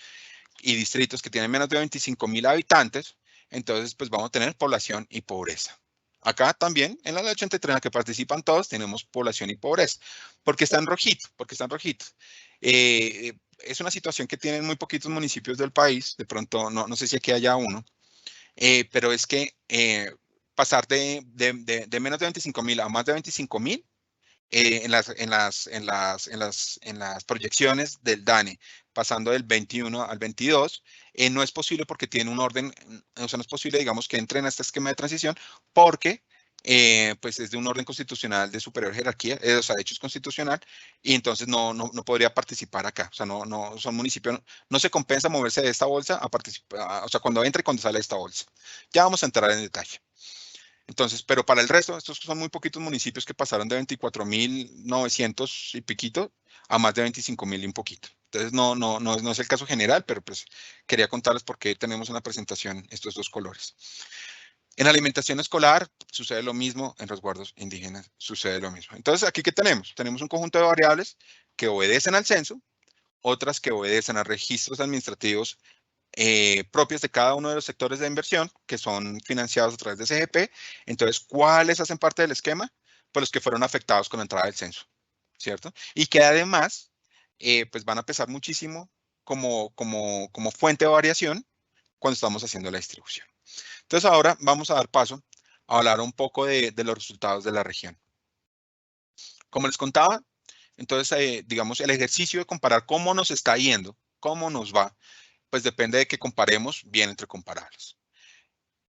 y distritos que tienen menos de 25,000 habitantes, entonces pues vamos a tener población y pobreza. Acá también, en la ley 83, en la que participan todos, tenemos población y pobreza. ¿Por qué está en rojito? Porque está en rojito. Es una situación que tienen muy poquitos municipios del país, de pronto, no sé si aquí haya uno, pero es que pasar de menos de 25,000 a más de 25,000 en las proyecciones del DANE, pasando del 21 al 22, no es posible porque tiene un orden, o sea, no es posible, digamos, que entren a este esquema de transición porque pues es de un orden constitucional de superior jerarquía, o sea, de hecho es constitucional, y entonces no podría participar acá. O sea, son municipios, no se compensa moverse de esta bolsa a participar, o sea, cuando entra y cuando sale de esta bolsa. Ya vamos a entrar en detalle. Entonces, pero para el resto, estos son muy poquitos municipios que pasaron de 24,900 y piquito a más de 25,000 y un poquito. Entonces, no es el caso general, pero pues quería contarles por qué tenemos en la presentación estos dos colores. En alimentación escolar sucede lo mismo, en resguardos indígenas sucede lo mismo. Entonces, ¿aquí qué tenemos? Tenemos un conjunto de variables que obedecen al censo, otras que obedecen a registros administrativos propias de cada uno de los sectores de inversión que son financiados a través de CGP. Entonces, ¿cuáles hacen parte del esquema? Pues los que fueron afectados con la entrada del censo, ¿cierto? Y que además, pues van a pesar muchísimo como fuente de variación cuando estamos haciendo la distribución. Entonces, ahora vamos a dar paso a hablar un poco de los resultados de la región. Como les contaba, entonces, digamos, el ejercicio de comparar cómo nos está yendo, cómo nos va, pues depende de que comparemos bien entre comparables.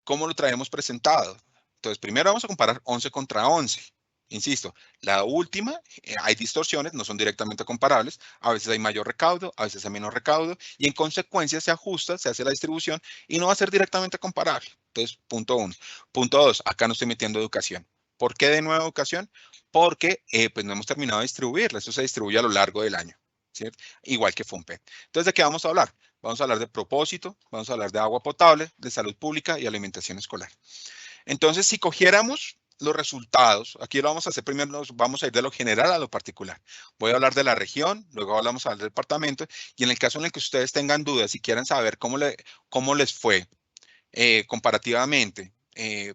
¿Cómo lo traemos presentado? Entonces, primero vamos a comparar 11 contra 11. Insisto, la última, hay distorsiones, no son directamente comparables. A veces hay mayor recaudo, a veces hay menos recaudo, y en consecuencia se ajusta, se hace la distribución y no va a ser directamente comparable. Entonces, punto 1. Punto 2, acá no estoy metiendo educación. ¿Por qué de nuevo educación? Porque pues no hemos terminado de distribuirla. Esto se distribuye a lo largo del año, ¿cierto? Igual que FOMPET. Entonces, ¿de qué vamos a hablar? Vamos a hablar de propósito, vamos a hablar de agua potable, de salud pública y alimentación escolar. Entonces, si cogiéramos los resultados, aquí lo vamos a hacer primero, vamos a ir de lo general a lo particular. Voy a hablar de la región, luego hablamos del departamento, y en el caso en el que ustedes tengan dudas y quieran saber cómo les fue comparativamente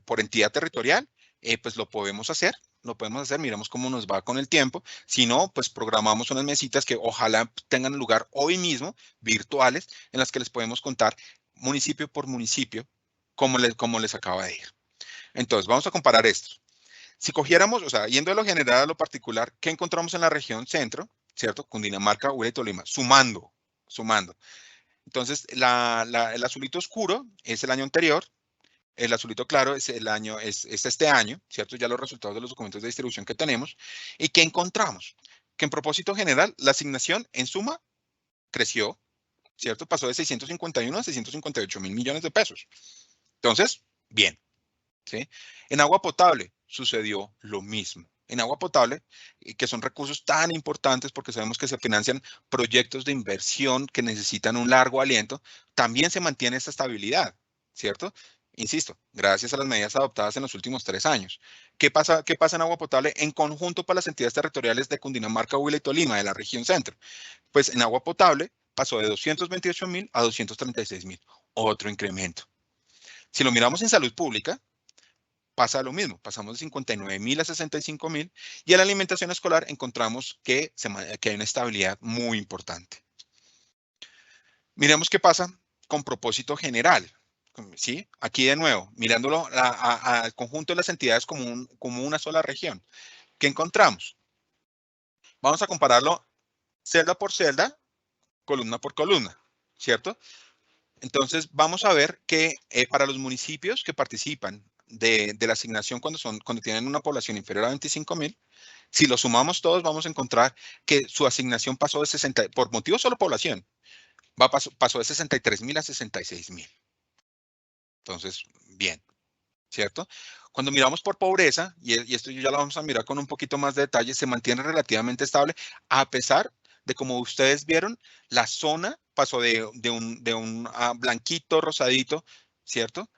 por entidad territorial, pues lo podemos hacer. Miramos cómo nos va con el tiempo. Si no, pues programamos unas mesitas que ojalá tengan lugar hoy mismo, virtuales, en las que les podemos contar municipio por municipio cómo les acaba de ir. Entonces, vamos a comparar esto. Si cogiéramos, o sea, yendo de lo general a lo particular, ¿qué encontramos en la región centro? ¿cierto? Cundinamarca, Huila y Tolima, sumando. Entonces, el azulito oscuro es el año anterior, el azulito claro es este año, ¿cierto? Ya los resultados de los documentos de distribución que tenemos. ¿Y qué encontramos? Que en propósito general, la asignación en suma creció, ¿cierto? Pasó de 651 a 658 mil millones de pesos. Entonces, bien, ¿sí? En agua potable sucedió lo mismo. En agua potable, que son recursos tan importantes porque sabemos que se financian proyectos de inversión que necesitan un largo aliento, también se mantiene esta estabilidad, ¿cierto? Insisto, gracias a las medidas adoptadas en los últimos 3 años. ¿Qué pasa en agua potable en conjunto para las entidades territoriales de Cundinamarca, Huila y Tolima, de la región centro? Pues en agua potable pasó de 228 mil a 236 mil, otro incremento. Si lo miramos en salud pública, pasa lo mismo, pasamos de 59 mil a 65 mil, y en la alimentación escolar encontramos que hay una estabilidad muy importante. Miremos qué pasa con propósito general, ¿sí? Aquí de nuevo, mirándolo al conjunto de las entidades como una sola región. ¿Qué encontramos? Vamos a compararlo celda por celda, columna por columna, ¿cierto? Entonces, vamos a ver que para los municipios que participan de la asignación cuando tienen una población inferior a 25 mil, si lo sumamos todos, vamos a encontrar que su asignación pasó de 60, por motivo solo población, pasó de 63 mil a 66 mil. Entonces, bien, ¿cierto? Cuando miramos por pobreza, y esto ya lo vamos a mirar con un poquito más de detalle, se mantiene relativamente estable, a pesar de, como ustedes vieron, la zona pasó de un blanquito, rosadito, ¿cierto?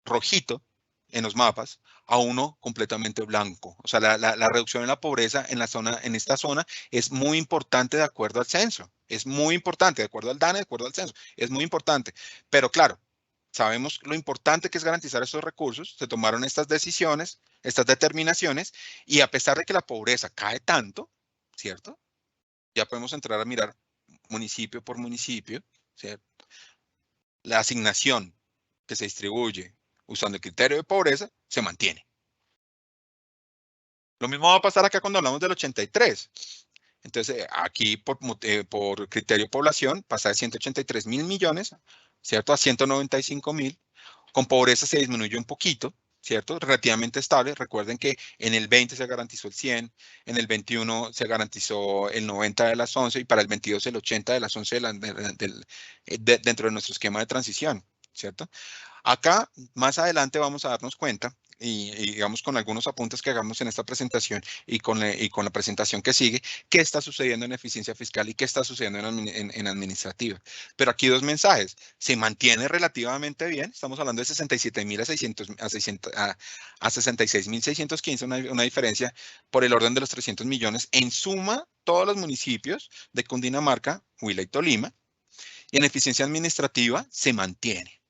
Rojito en los mapas, a uno completamente blanco. O sea, la reducción en la pobreza en esta zona es muy importante de acuerdo al censo. Es muy importante, de acuerdo al DANE, de acuerdo al censo. Es muy importante. Pero claro, sabemos lo importante que es garantizar estos recursos. Se tomaron estas decisiones, estas determinaciones, y a pesar de que la pobreza cae tanto, ¿cierto? Ya podemos entrar a mirar municipio por municipio, ¿cierto? La asignación que se distribuye usando el criterio de pobreza se mantiene. Lo mismo va a pasar acá cuando hablamos del 83. Entonces, aquí por criterio de población pasa de 183 mil millones, ¿cierto? A 195 mil. Con pobreza se disminuyó un poquito, ¿cierto? Relativamente estable. Recuerden que en el 20 se garantizó el 100, en el 21 se garantizó el 90 de las 11 y para el 22 el 80 de las 11 dentro de nuestro esquema de transición, ¿cierto? Acá, más adelante vamos a darnos cuenta y digamos con algunos apuntes que hagamos en esta presentación y con la presentación que sigue, qué está sucediendo en eficencia fiscal y qué está sucediendo en administrativa. Pero aquí dos mensajes. Se mantiene relativamente bien. Estamos hablando de 67.000 a 66.615, una diferencia por el orden de los 300 millones. En suma, todos los municipios de Cundinamarca, Huila y Tolima. Y en eficiencia administrativa se mantiene.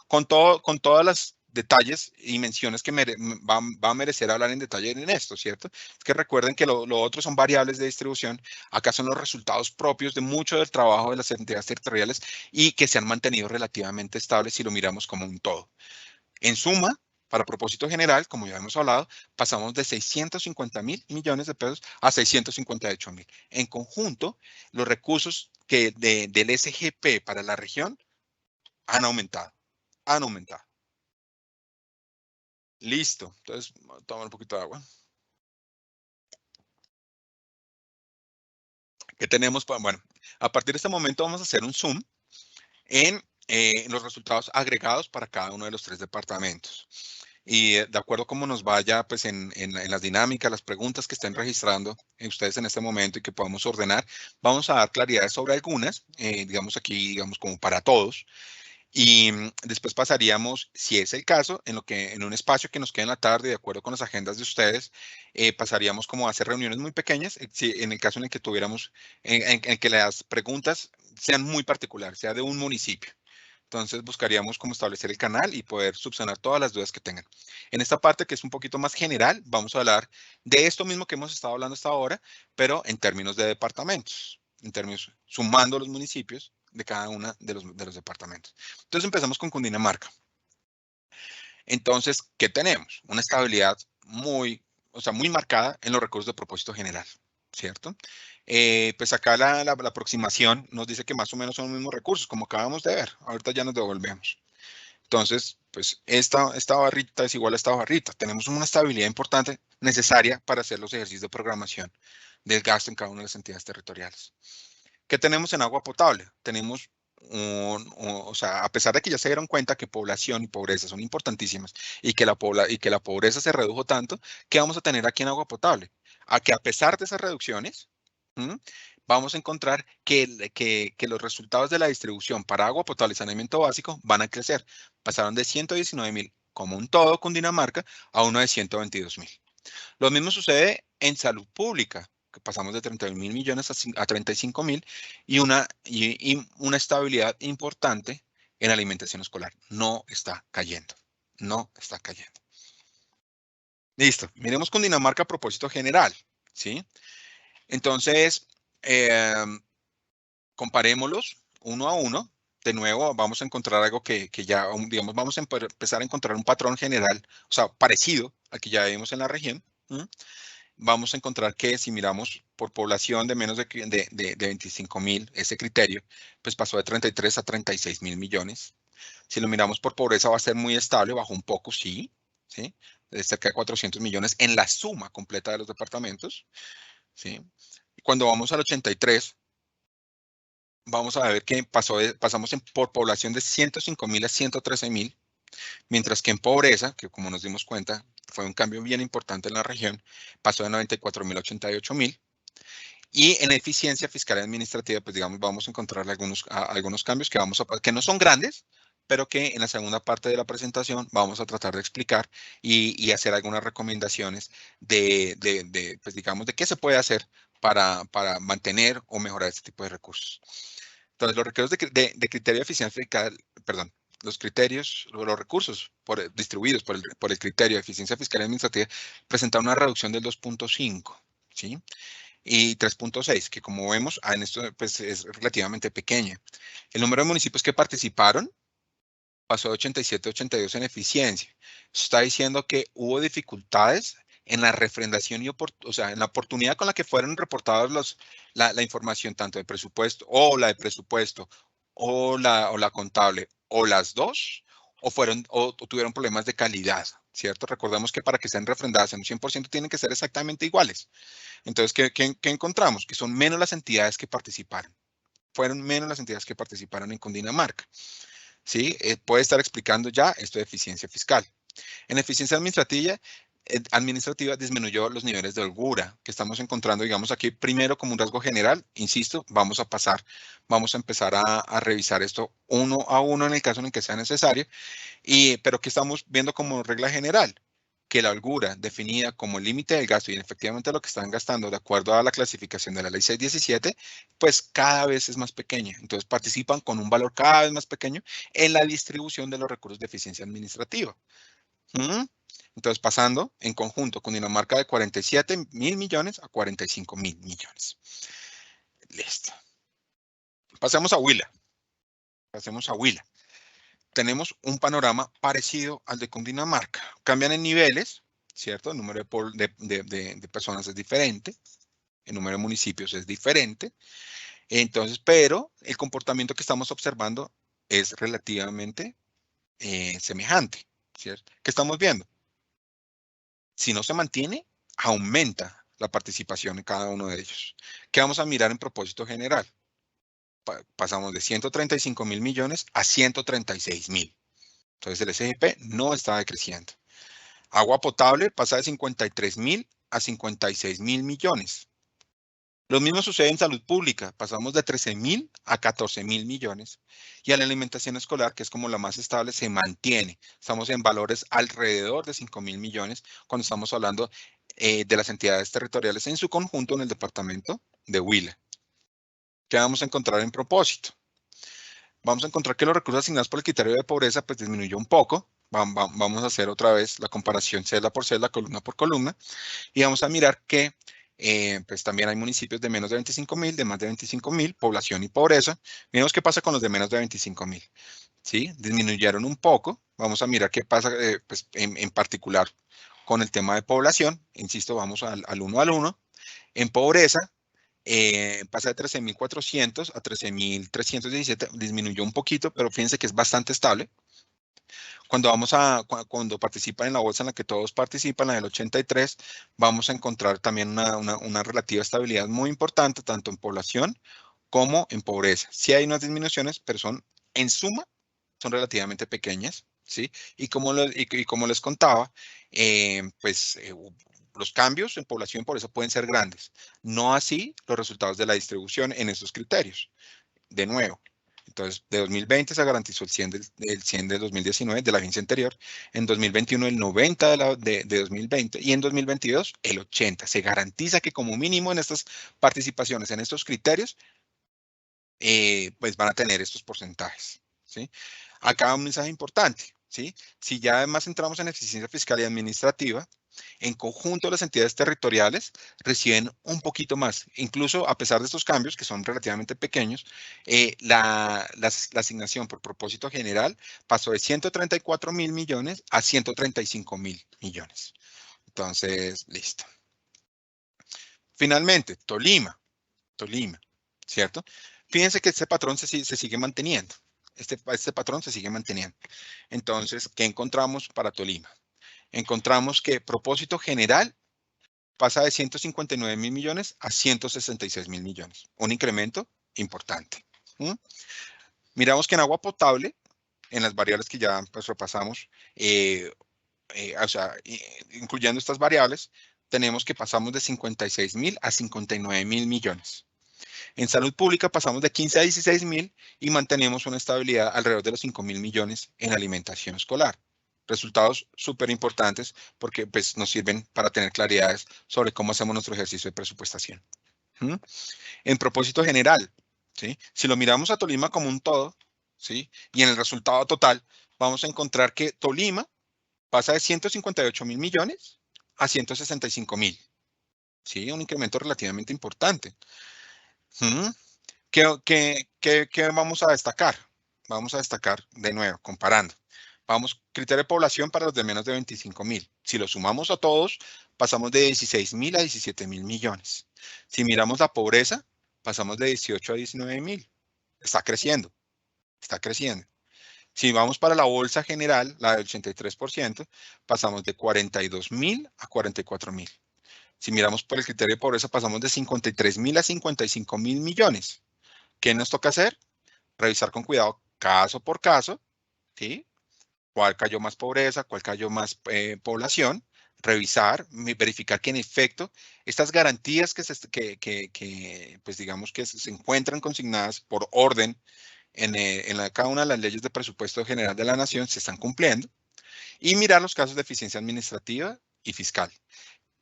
Con todas las detalles y menciones que va a merecer hablar en detalle en esto, ¿cierto? Es que recuerden que lo otro son variables de distribución. Acá son los resultados propios de mucho del trabajo de las entidades territoriales y que se han mantenido relativamente estables si lo miramos como un todo. En suma, para propósito general, como ya hemos hablado, pasamos de 650 mil millones de pesos a 658 mil. En conjunto, los recursos del SGP para la región han aumentado. Listo. Entonces, voy a tomar un poquito de agua. ¿Qué tenemos? Bueno, a partir de este momento vamos a hacer un zoom en los resultados agregados para cada uno de los 3 departamentos. Y de acuerdo a cómo nos vaya pues, en las dinámicas, las preguntas que estén registrando ustedes en este momento y que podamos ordenar, vamos a dar claridad sobre algunas, digamos aquí, digamos como para todos. Y después pasaríamos, si es el caso, en un espacio que nos quede en la tarde, de acuerdo con las agendas de ustedes, pasaríamos como a hacer reuniones muy pequeñas, en el caso en el que tuviéramos, en que las preguntas sean muy particulares, sea de un municipio. Entonces buscaríamos cómo establecer el canal y poder subsanar todas las dudas que tengan. En esta parte que es un poquito más general, vamos a hablar de esto mismo que hemos estado hablando hasta ahora, pero en términos de departamentos, en términos sumando los municipios de cada uno de los departamentos. Entonces empezamos con Cundinamarca. Entonces, ¿qué tenemos? Una estabilidad muy marcada en los recursos de propósito general. ¿cierto? Pues acá la aproximación nos dice que más o menos son los mismos recursos, como acabamos de ver. Ahorita ya nos devolvemos. Entonces, pues esta barrita es igual a esta barrita. Tenemos una estabilidad importante necesaria para hacer los ejercicios de programación del gasto en cada una de las entidades territoriales. ¿Qué tenemos en agua potable? Tenemos o sea, a pesar de que ya se dieron cuenta que población y pobreza son importantísimas y que la pobreza se redujo tanto, ¿qué vamos a tener aquí en agua potable? A que a pesar de esas reducciones, vamos a encontrar que los resultados de la distribución para agua potable y saneamiento básico van a crecer. Pasaron de 119.000 como un todo Cundinamarca a uno de 122.000. Lo mismo sucede en salud pública, que pasamos de 31.000 millones a 35.000 y una estabilidad importante en alimentación escolar. No está cayendo. No está cayendo. Listo. Miremos Cundinamarca a propósito general, ¿sí? Entonces, comparémoslos uno a uno. De nuevo, vamos a encontrar algo que ya, digamos, vamos a empezar a encontrar un patrón general, o sea, parecido al que ya vimos en la región. Vamos a encontrar que si miramos por población de menos de 25.000, ese criterio, pues pasó de 33 a 36.000 millones. Si lo miramos por pobreza va a ser muy estable, bajó un poco, sí, de cerca de 400 millones en la suma completa de los departamentos, ¿sí? Cuando vamos al 83, vamos a ver que pasamos por población de 105.000 a 113.000, mientras que en pobreza, que como nos dimos cuenta, fue un cambio bien importante en la región, pasó de 94.000 a 88.000. Y en eficiencia fiscal y administrativa, pues digamos, vamos a encontrar algunos cambios que no son grandes, pero que en la segunda parte de la presentación vamos a tratar de explicar y hacer algunas recomendaciones pues digamos, de qué se puede hacer para mantener o mejorar este tipo de recursos. Entonces, los recursos de criterio de eficiencia fiscal, perdón, los recursos distribuidos por el criterio de eficiencia fiscal y administrativa presentan una reducción del 2.5, ¿sí? Y 3.6, que como vemos, en esto pues, es relativamente pequeña. El número de municipios que participaron pasó de 87 a 82 en eficiencia. Eso está diciendo que hubo dificultades en la refrendación o sea, en la oportunidad con la que fueron reportados la información tanto de presupuesto o la de presupuesto o la contable o las dos o tuvieron problemas de calidad, ¿cierto? Recordemos que para que sean refrendadas en un 100% tienen que ser exactamente iguales. Entonces, ¿qué encontramos? Que son menos las entidades que participaron. Fueron menos las entidades que participaron en Cundinamarca. ¿Sí? Puede estar explicando ya esto de eficiencia fiscal. En eficiencia administrativa disminuyó los niveles de holgura que estamos encontrando, digamos, aquí primero como un rasgo general. Insisto, vamos a empezar a revisar esto uno a uno en el caso en el que sea necesario, pero que estamos viendo como regla general, que la holgura definida como el límite del gasto y efectivamente lo que están gastando de acuerdo a la clasificación de la ley 617, pues cada vez es más pequeña. Entonces participan con un valor cada vez más pequeño en la distribución de los recursos de eficiencia administrativa. Entonces pasando en conjunto con Dinamarca de 47.000 millones a 45.000 millones. Listo. Pasemos a Huila. Tenemos un panorama parecido al de Cundinamarca. Cambian en niveles, ¿cierto? El número de personas es diferente, el número de municipios es diferente. Entonces, pero el comportamiento que estamos observando es relativamente semejante, ¿cierto? ¿Qué estamos viendo? Si no se mantiene, aumenta la participación en cada uno de ellos. ¿Qué vamos a mirar en propósito general? Pasamos de 135.000 millones a 136.000. Entonces el SGP no está decreciendo. Agua potable pasa de 53.000 a 56.000 millones. Lo mismo sucede en salud pública. Pasamos de 13.000 a 14.000 millones. Y a la alimentación escolar, que es como la más estable, se mantiene. Estamos en valores alrededor de 5.000 millones cuando estamos hablando de las entidades territoriales en su conjunto en el departamento de Huila. ¿Qué vamos a encontrar en propósito? Vamos a encontrar que los recursos asignados por el criterio de pobreza pues disminuyó un poco. Vamos a hacer otra vez la comparación celda por celda, columna por columna, y vamos a mirar que pues también hay municipios de menos de 25.000, de más de 25.000, población y pobreza. Miremos qué pasa con los de menos de 25.000. ¿Sí? Disminuyeron un poco. Vamos a mirar qué pasa pues, en particular con el tema de población. Insisto, vamos al uno al uno. En pobreza, pasa de 13.400 a 13.317, disminuyó un poquito, pero fíjense que es bastante estable. Cuando participan en la bolsa en la que todos participan, la del 83, vamos a encontrar también una relativa estabilidad muy importante, tanto en población como en pobreza. Sí hay unas disminuciones, pero en suma, son relativamente pequeñas, ¿sí? Y como les contaba, los cambios en población y pobreza pueden ser grandes. No así los resultados de la distribución en esos criterios. De nuevo, entonces, de 2020 se garantizó el 100 del 2019 de la agencia anterior, en 2021 el 90 de 2020 y en 2022 el 80. Se garantiza que como mínimo en estas participaciones, en estos criterios, pues van a tener estos porcentajes, ¿sí? Acá un mensaje importante, ¿sí? Si ya además entramos en eficiencia fiscal y administrativa, en conjunto las entidades territoriales reciben un poquito más. Incluso a pesar de estos cambios, que son relativamente pequeños, la asignación por propósito general pasó de 134.000 millones a 135.000 millones. Entonces, listo. Finalmente, Tolima, ¿cierto? Fíjense que este patrón se sigue manteniendo. Este patrón se sigue manteniendo. Entonces, ¿qué encontramos para Tolima? Encontramos que propósito general pasa de 159.000 millones a 166.000 millones. Un incremento importante. Miramos que en agua potable, en las variables que ya pues, repasamos, incluyendo estas variables, tenemos que pasamos de 56.000 a 59.000 millones. En salud pública pasamos de 15 a 16.000 y mantenemos una estabilidad alrededor de los 5.000 millones en alimentación escolar. Resultados súper importantes porque pues, nos sirven para tener claridades sobre cómo hacemos nuestro ejercicio de presupuestación. En propósito general, ¿sí? Si lo miramos a Tolima como un todo, ¿sí? Y en el resultado total, vamos a encontrar que Tolima pasa de 158.000 millones a 165.000. ¿Sí? Un incremento relativamente importante. ¿Qué vamos a destacar? Vamos a destacar de nuevo, comparando. Criterio de población para los de menos de 25.000. Si lo sumamos a todos, pasamos de 16.000 a 17.000 millones. Si miramos la pobreza, pasamos de 18 a 19.000. Está creciendo, está creciendo. Si vamos para la bolsa general, la del 83%, pasamos de 42.000 a 44.000. Si miramos por el criterio de pobreza, pasamos de 53.000 a 55.000 millones. ¿Qué nos toca hacer? Revisar con cuidado caso por caso, ¿sí? ¿Cuál cayó más pobreza? ¿Cuál cayó más población? Revisar, verificar que en efecto estas garantías pues digamos que se encuentran consignadas por orden en cada una de las leyes de presupuesto general de la nación se están cumpliendo y mirar los casos de eficiencia administrativa y fiscal.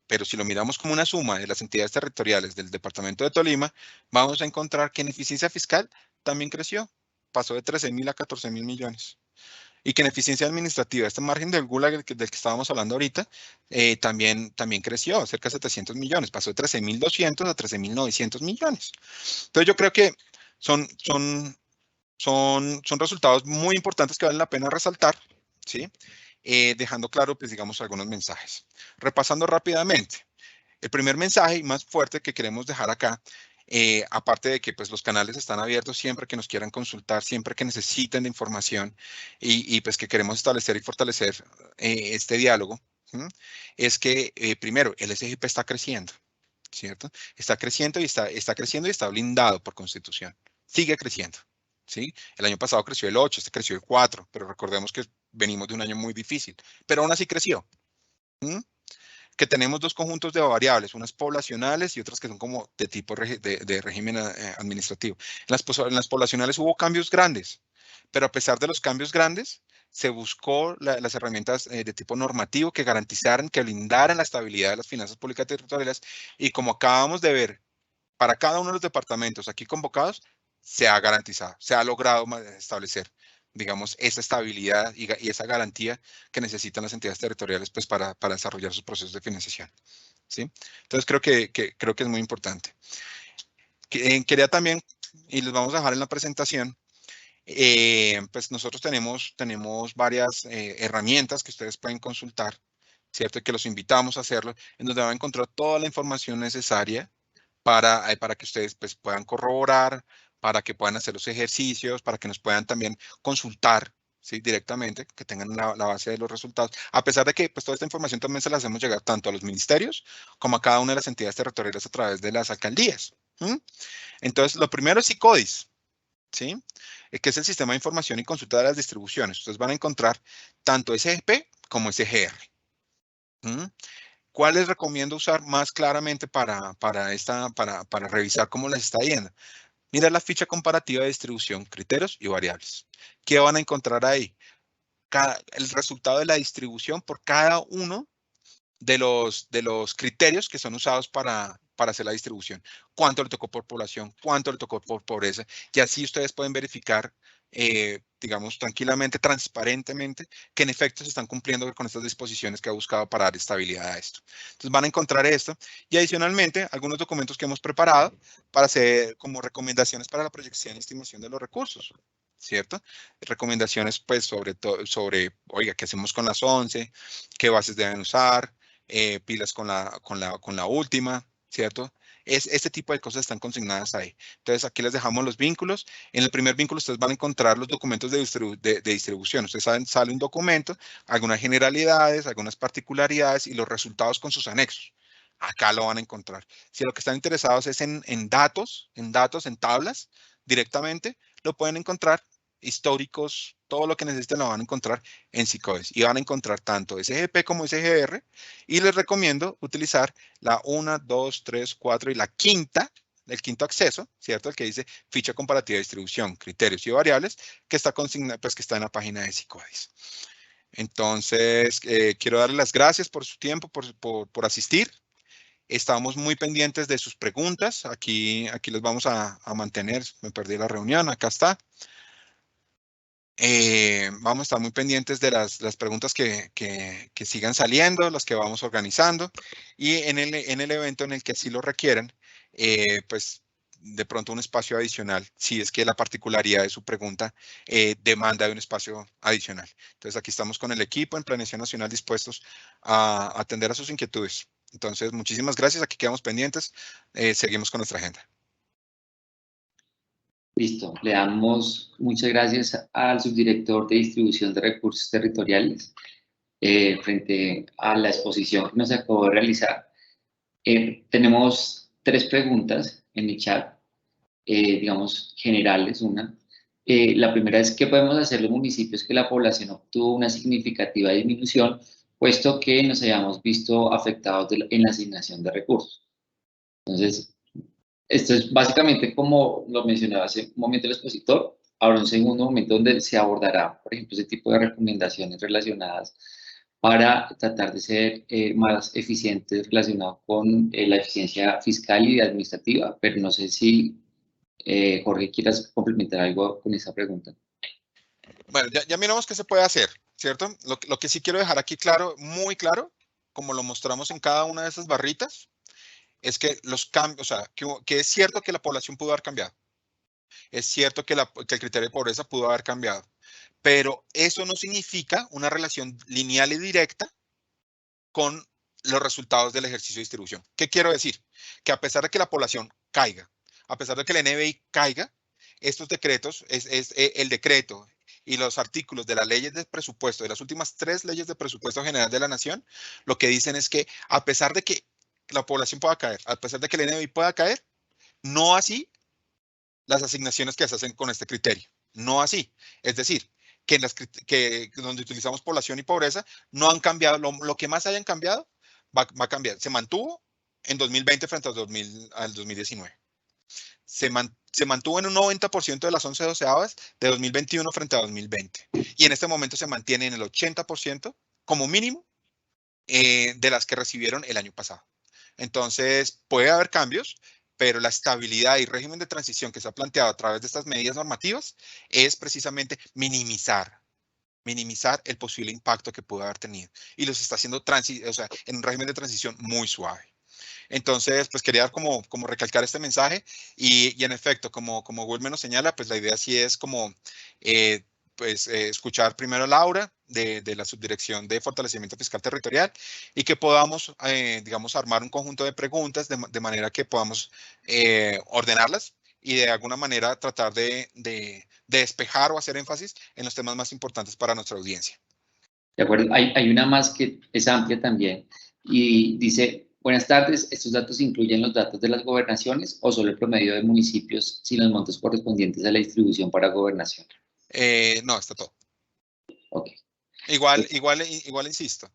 Pero si lo miramos como una suma de las entidades territoriales del departamento de Tolima, vamos a encontrar que en eficiencia fiscal también creció, pasó de 13.000 a 14.000 millones. Y que en eficiencia administrativa, este margen del Gulag del que estábamos hablando ahorita, también creció, cerca de 700 millones, pasó de 13.200 a 13.900 millones. Entonces yo creo que son resultados muy importantes que valen la pena resaltar, ¿sí? Dejando claro, pues digamos, algunos mensajes. Repasando rápidamente, el primer mensaje más fuerte que queremos dejar acá, aparte de que pues, los canales están abiertos siempre que nos quieran consultar, siempre que necesiten de información y pues que queremos establecer y fortalecer este diálogo, es que primero, el SGP está creciendo, ¿cierto? Está creciendo y está blindado por Constitución. Sigue creciendo. ¿Sí? El año pasado creció el 8, este creció el 4, pero recordemos que venimos de un año muy difícil, pero aún así creció. Que tenemos dos conjuntos de variables, unas poblacionales y otras que son como de tipo de régimen administrativo. En las poblacionales hubo cambios grandes, pero a pesar de los cambios grandes, se buscó las herramientas de tipo normativo que garantizaran, que blindaran la estabilidad de las finanzas públicas territoriales y como acabamos de ver, para cada uno de los departamentos aquí convocados, se ha garantizado, se ha logrado establecer, digamos, esa estabilidad y esa garantía que necesitan las entidades territoriales pues, para desarrollar sus procesos de financiación. ¿Sí? Entonces, creo que es muy importante. Quería también, y les vamos a dejar en la presentación, pues nosotros tenemos varias herramientas que ustedes pueden consultar, ¿cierto? Que los invitamos a hacerlo, en donde van a encontrar toda la información necesaria para que ustedes pues, puedan corroborar, para que puedan hacer los ejercicios, para que nos puedan también consultar, ¿sí? Directamente, que tengan la base de los resultados. A pesar de que pues, toda esta información también se la hacemos llegar tanto a los ministerios como a cada una de las entidades territoriales a través de las alcaldías. Entonces, lo primero es ICODIS, ¿sí? Que es el Sistema de Información y Consulta de las Distribuciones. Ustedes van a encontrar tanto SGP como SGR. ¿Cuál les recomiendo usar más claramente para revisar cómo les está yendo? Mira la ficha comparativa de distribución, criterios y variables. ¿Qué van a encontrar ahí? El resultado de la distribución por cada uno de los criterios que son usados para hacer la distribución. ¿Cuánto le tocó por población? ¿Cuánto le tocó por pobreza? Y así ustedes pueden verificar, digamos, tranquilamente, transparentemente, que en efecto se están cumpliendo con estas disposiciones que ha buscado para dar estabilidad a esto. Entonces van a encontrar esto y adicionalmente algunos documentos que hemos preparado para hacer como recomendaciones para la proyección y estimación de los recursos. ¿Cierto? Recomendaciones, pues, sobre, oiga, ¿qué hacemos con las 11? ¿Qué bases deben usar? Pilas con la última, ¿cierto? Este tipo de cosas están consignadas ahí. Entonces, aquí les dejamos los vínculos. En el primer vínculo, ustedes van a encontrar los documentos de distribución. Ustedes saben, sale un documento, algunas generalidades, algunas particularidades y los resultados con sus anexos. Acá lo van a encontrar. Si lo que están interesados es en datos, en tablas, directamente, lo pueden encontrar históricos, todo lo que necesiten lo van a encontrar en SICODIS y van a encontrar tanto SGP como SGR y les recomiendo utilizar la 1, 2, 3, 4 y la quinta, el quinto acceso, ¿cierto? El que dice ficha comparativa de distribución, criterios y variables, que está consignado, pues que está en la página de SICODIS. Entonces, quiero darles las gracias por su tiempo, por asistir. Estamos muy pendientes de sus preguntas. Aquí les vamos a mantener. Me perdí la reunión. Acá está. Vamos a estar muy pendientes de las preguntas que sigan saliendo, las que vamos organizando. Y en el evento en el que así lo requieran, pues de pronto un espacio adicional, si es que la particularidad de su pregunta demanda de un espacio adicional. Entonces aquí estamos con el equipo en Planeación Nacional dispuestos a atender a sus inquietudes. Entonces, muchísimas gracias. Aquí quedamos pendientes. Seguimos con nuestra agenda. Listo. Le damos muchas gracias al subdirector de distribución de recursos territoriales frente a la exposición que nos acabó de realizar. Tenemos 3 preguntas en el chat, digamos, generales. La primera es, ¿qué podemos hacer los municipios que la población obtuvo una significativa disminución, puesto que nos hayamos visto afectados en la asignación de recursos? Entonces, esto es básicamente como lo mencionaba hace un momento el expositor. Habrá un segundo momento donde se abordará, por ejemplo, ese tipo de recomendaciones relacionadas para tratar de ser más eficientes relacionado con la eficiencia fiscal y administrativa, pero no sé si, Jorge, quieras complementar algo con esa pregunta. Bueno, ya miramos qué se puede hacer, ¿cierto? Lo que sí quiero dejar aquí claro, muy claro, como lo mostramos en cada una de esas barritas, es que los cambios, o sea, que es cierto que la población pudo haber cambiado. Es cierto que el criterio de pobreza pudo haber cambiado. Pero eso no significa una relación lineal y directa con los resultados del ejercicio de distribución. ¿Qué quiero decir? Que a pesar de que la población caiga, a pesar de que el NBI caiga, estos decretos, el decreto y los artículos de las leyes de presupuesto, de las últimas 3 leyes de presupuesto general de la nación, lo que dicen es que a pesar de que la población pueda caer, a pesar de que el NBI pueda caer, no así las asignaciones que se hacen con este criterio. No así. Es decir, que donde utilizamos población y pobreza no han cambiado. Lo que más hayan cambiado va a cambiar. Se mantuvo en 2020 frente al 2019. Se mantuvo en un 90% de las 11 doceavas de 2021 frente a 2020. Y en este momento se mantiene en el 80% como mínimo de las que recibieron el año pasado. Entonces, puede haber cambios, pero la estabilidad y régimen de transición que se ha planteado a través de estas medidas normativas es precisamente minimizar el posible impacto que pudo haber tenido. Y los está haciendo en un régimen de transición muy suave. Entonces, pues quería como recalcar este mensaje y en efecto, como Wilmer nos señala, pues la idea sí es como pues, escuchar primero a Laura de la Subdirección de Fortalecimiento Fiscal Territorial y que podamos, digamos, armar un conjunto de preguntas de manera que podamos ordenarlas y de alguna manera tratar de despejar o hacer énfasis en los temas más importantes para nuestra audiencia. De acuerdo, hay una más que es amplia también y dice, buenas tardes, ¿estos datos incluyen los datos de las gobernaciones o solo el promedio de municipios sin los montos correspondientes a la distribución para gobernación? No, está todo. Ok. Igual insisto,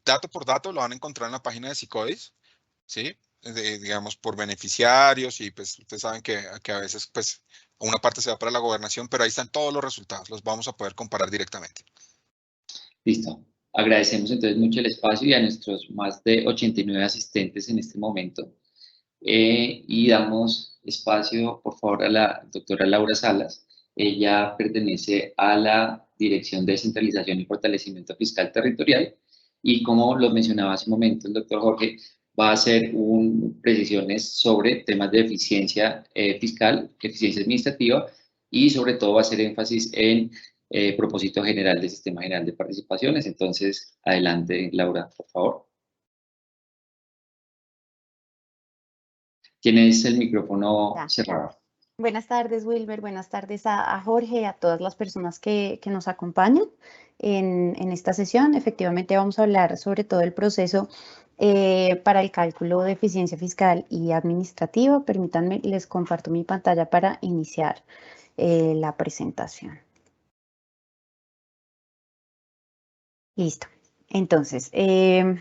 dato por dato lo van a encontrar en la página de Sicodis, ¿sí? Digamos, por beneficiarios y pues ustedes saben que a veces pues una parte se va para la gobernación, pero ahí están todos los resultados, los vamos a poder comparar directamente. Listo. Agradecemos entonces mucho el espacio y a nuestros más de 89 asistentes en este momento. Y damos espacio, por favor, a la doctora Laura Salas. Ella pertenece a la Dirección de Descentralización y Fortalecimiento Fiscal Territorial y como lo mencionaba hace un momento el doctor Jorge, va a hacer precisiones sobre temas de eficiencia fiscal, eficiencia administrativa y sobre todo va a hacer énfasis en propósito general del Sistema General de Participaciones. Entonces, adelante, Laura, por favor. Tienes el micrófono cerrado. Buenas tardes, Wilber. Buenas tardes a Jorge, a todas las personas que nos acompañan en esta sesión. Efectivamente, vamos a hablar sobre todo el proceso para el cálculo de eficiencia fiscal y administrativa. Permítanme, les comparto mi pantalla para iniciar la presentación. Listo. Entonces, que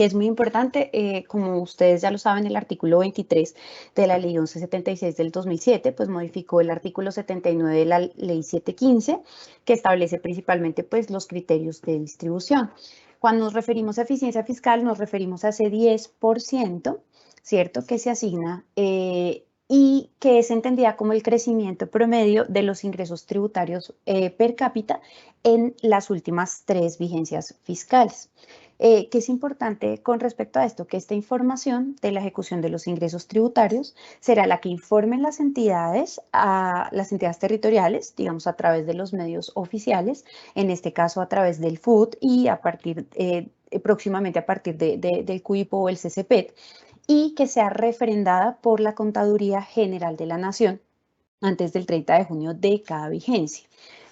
es muy importante, como ustedes ya lo saben, el artículo 23 de la Ley 1176 del 2007, pues modificó el artículo 79 de la Ley 715, que establece principalmente pues los criterios de distribución. Cuando nos referimos a eficiencia fiscal, nos referimos a ese 10%, ¿cierto?, que se asigna y que es entendida como el crecimiento promedio de los ingresos tributarios per cápita en las últimas 3 vigencias fiscales. Que es importante con respecto a esto, que esta información de la ejecución de los ingresos tributarios será la que informen las entidades territoriales, digamos a través de los medios oficiales, en este caso a través del FUT y próximamente a partir del CUIPO o el CCPET, y que sea refrendada por la Contaduría General de la Nación antes del 30 de junio de cada vigencia.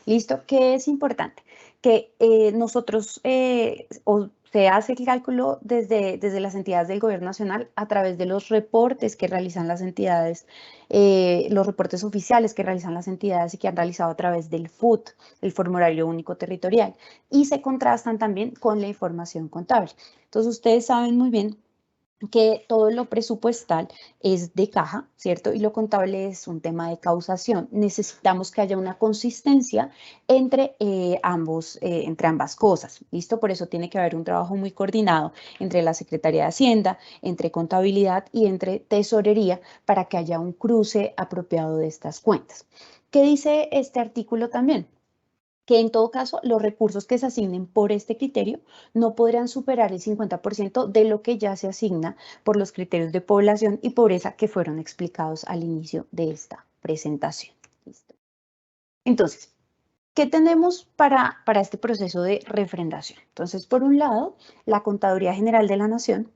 ¿Listo? ¿Qué es importante? Que nosotros se hace el cálculo desde las entidades del Gobierno Nacional a través de los reportes que realizan las entidades, los reportes oficiales que realizan las entidades y que han realizado a través del FUT, el Formulario Único Territorial, y se contrastan también con la información contable. Entonces, ustedes saben muy bien que todo lo presupuestal es de caja, ¿cierto? Y lo contable es un tema de causación. Necesitamos que haya una consistencia entre ambas cosas, ¿listo? Por eso tiene que haber un trabajo muy coordinado entre la Secretaría de Hacienda, entre Contabilidad y entre Tesorería para que haya un cruce apropiado de estas cuentas. ¿Qué dice este artículo también? Que en todo caso los recursos que se asignen por este criterio no podrán superar el 50% de lo que ya se asigna por los criterios de población y pobreza que fueron explicados al inicio de esta presentación. ¿Listo? Entonces, ¿qué tenemos para este proceso de refrendación? Entonces, por un lado, la Contaduría General de la Nación,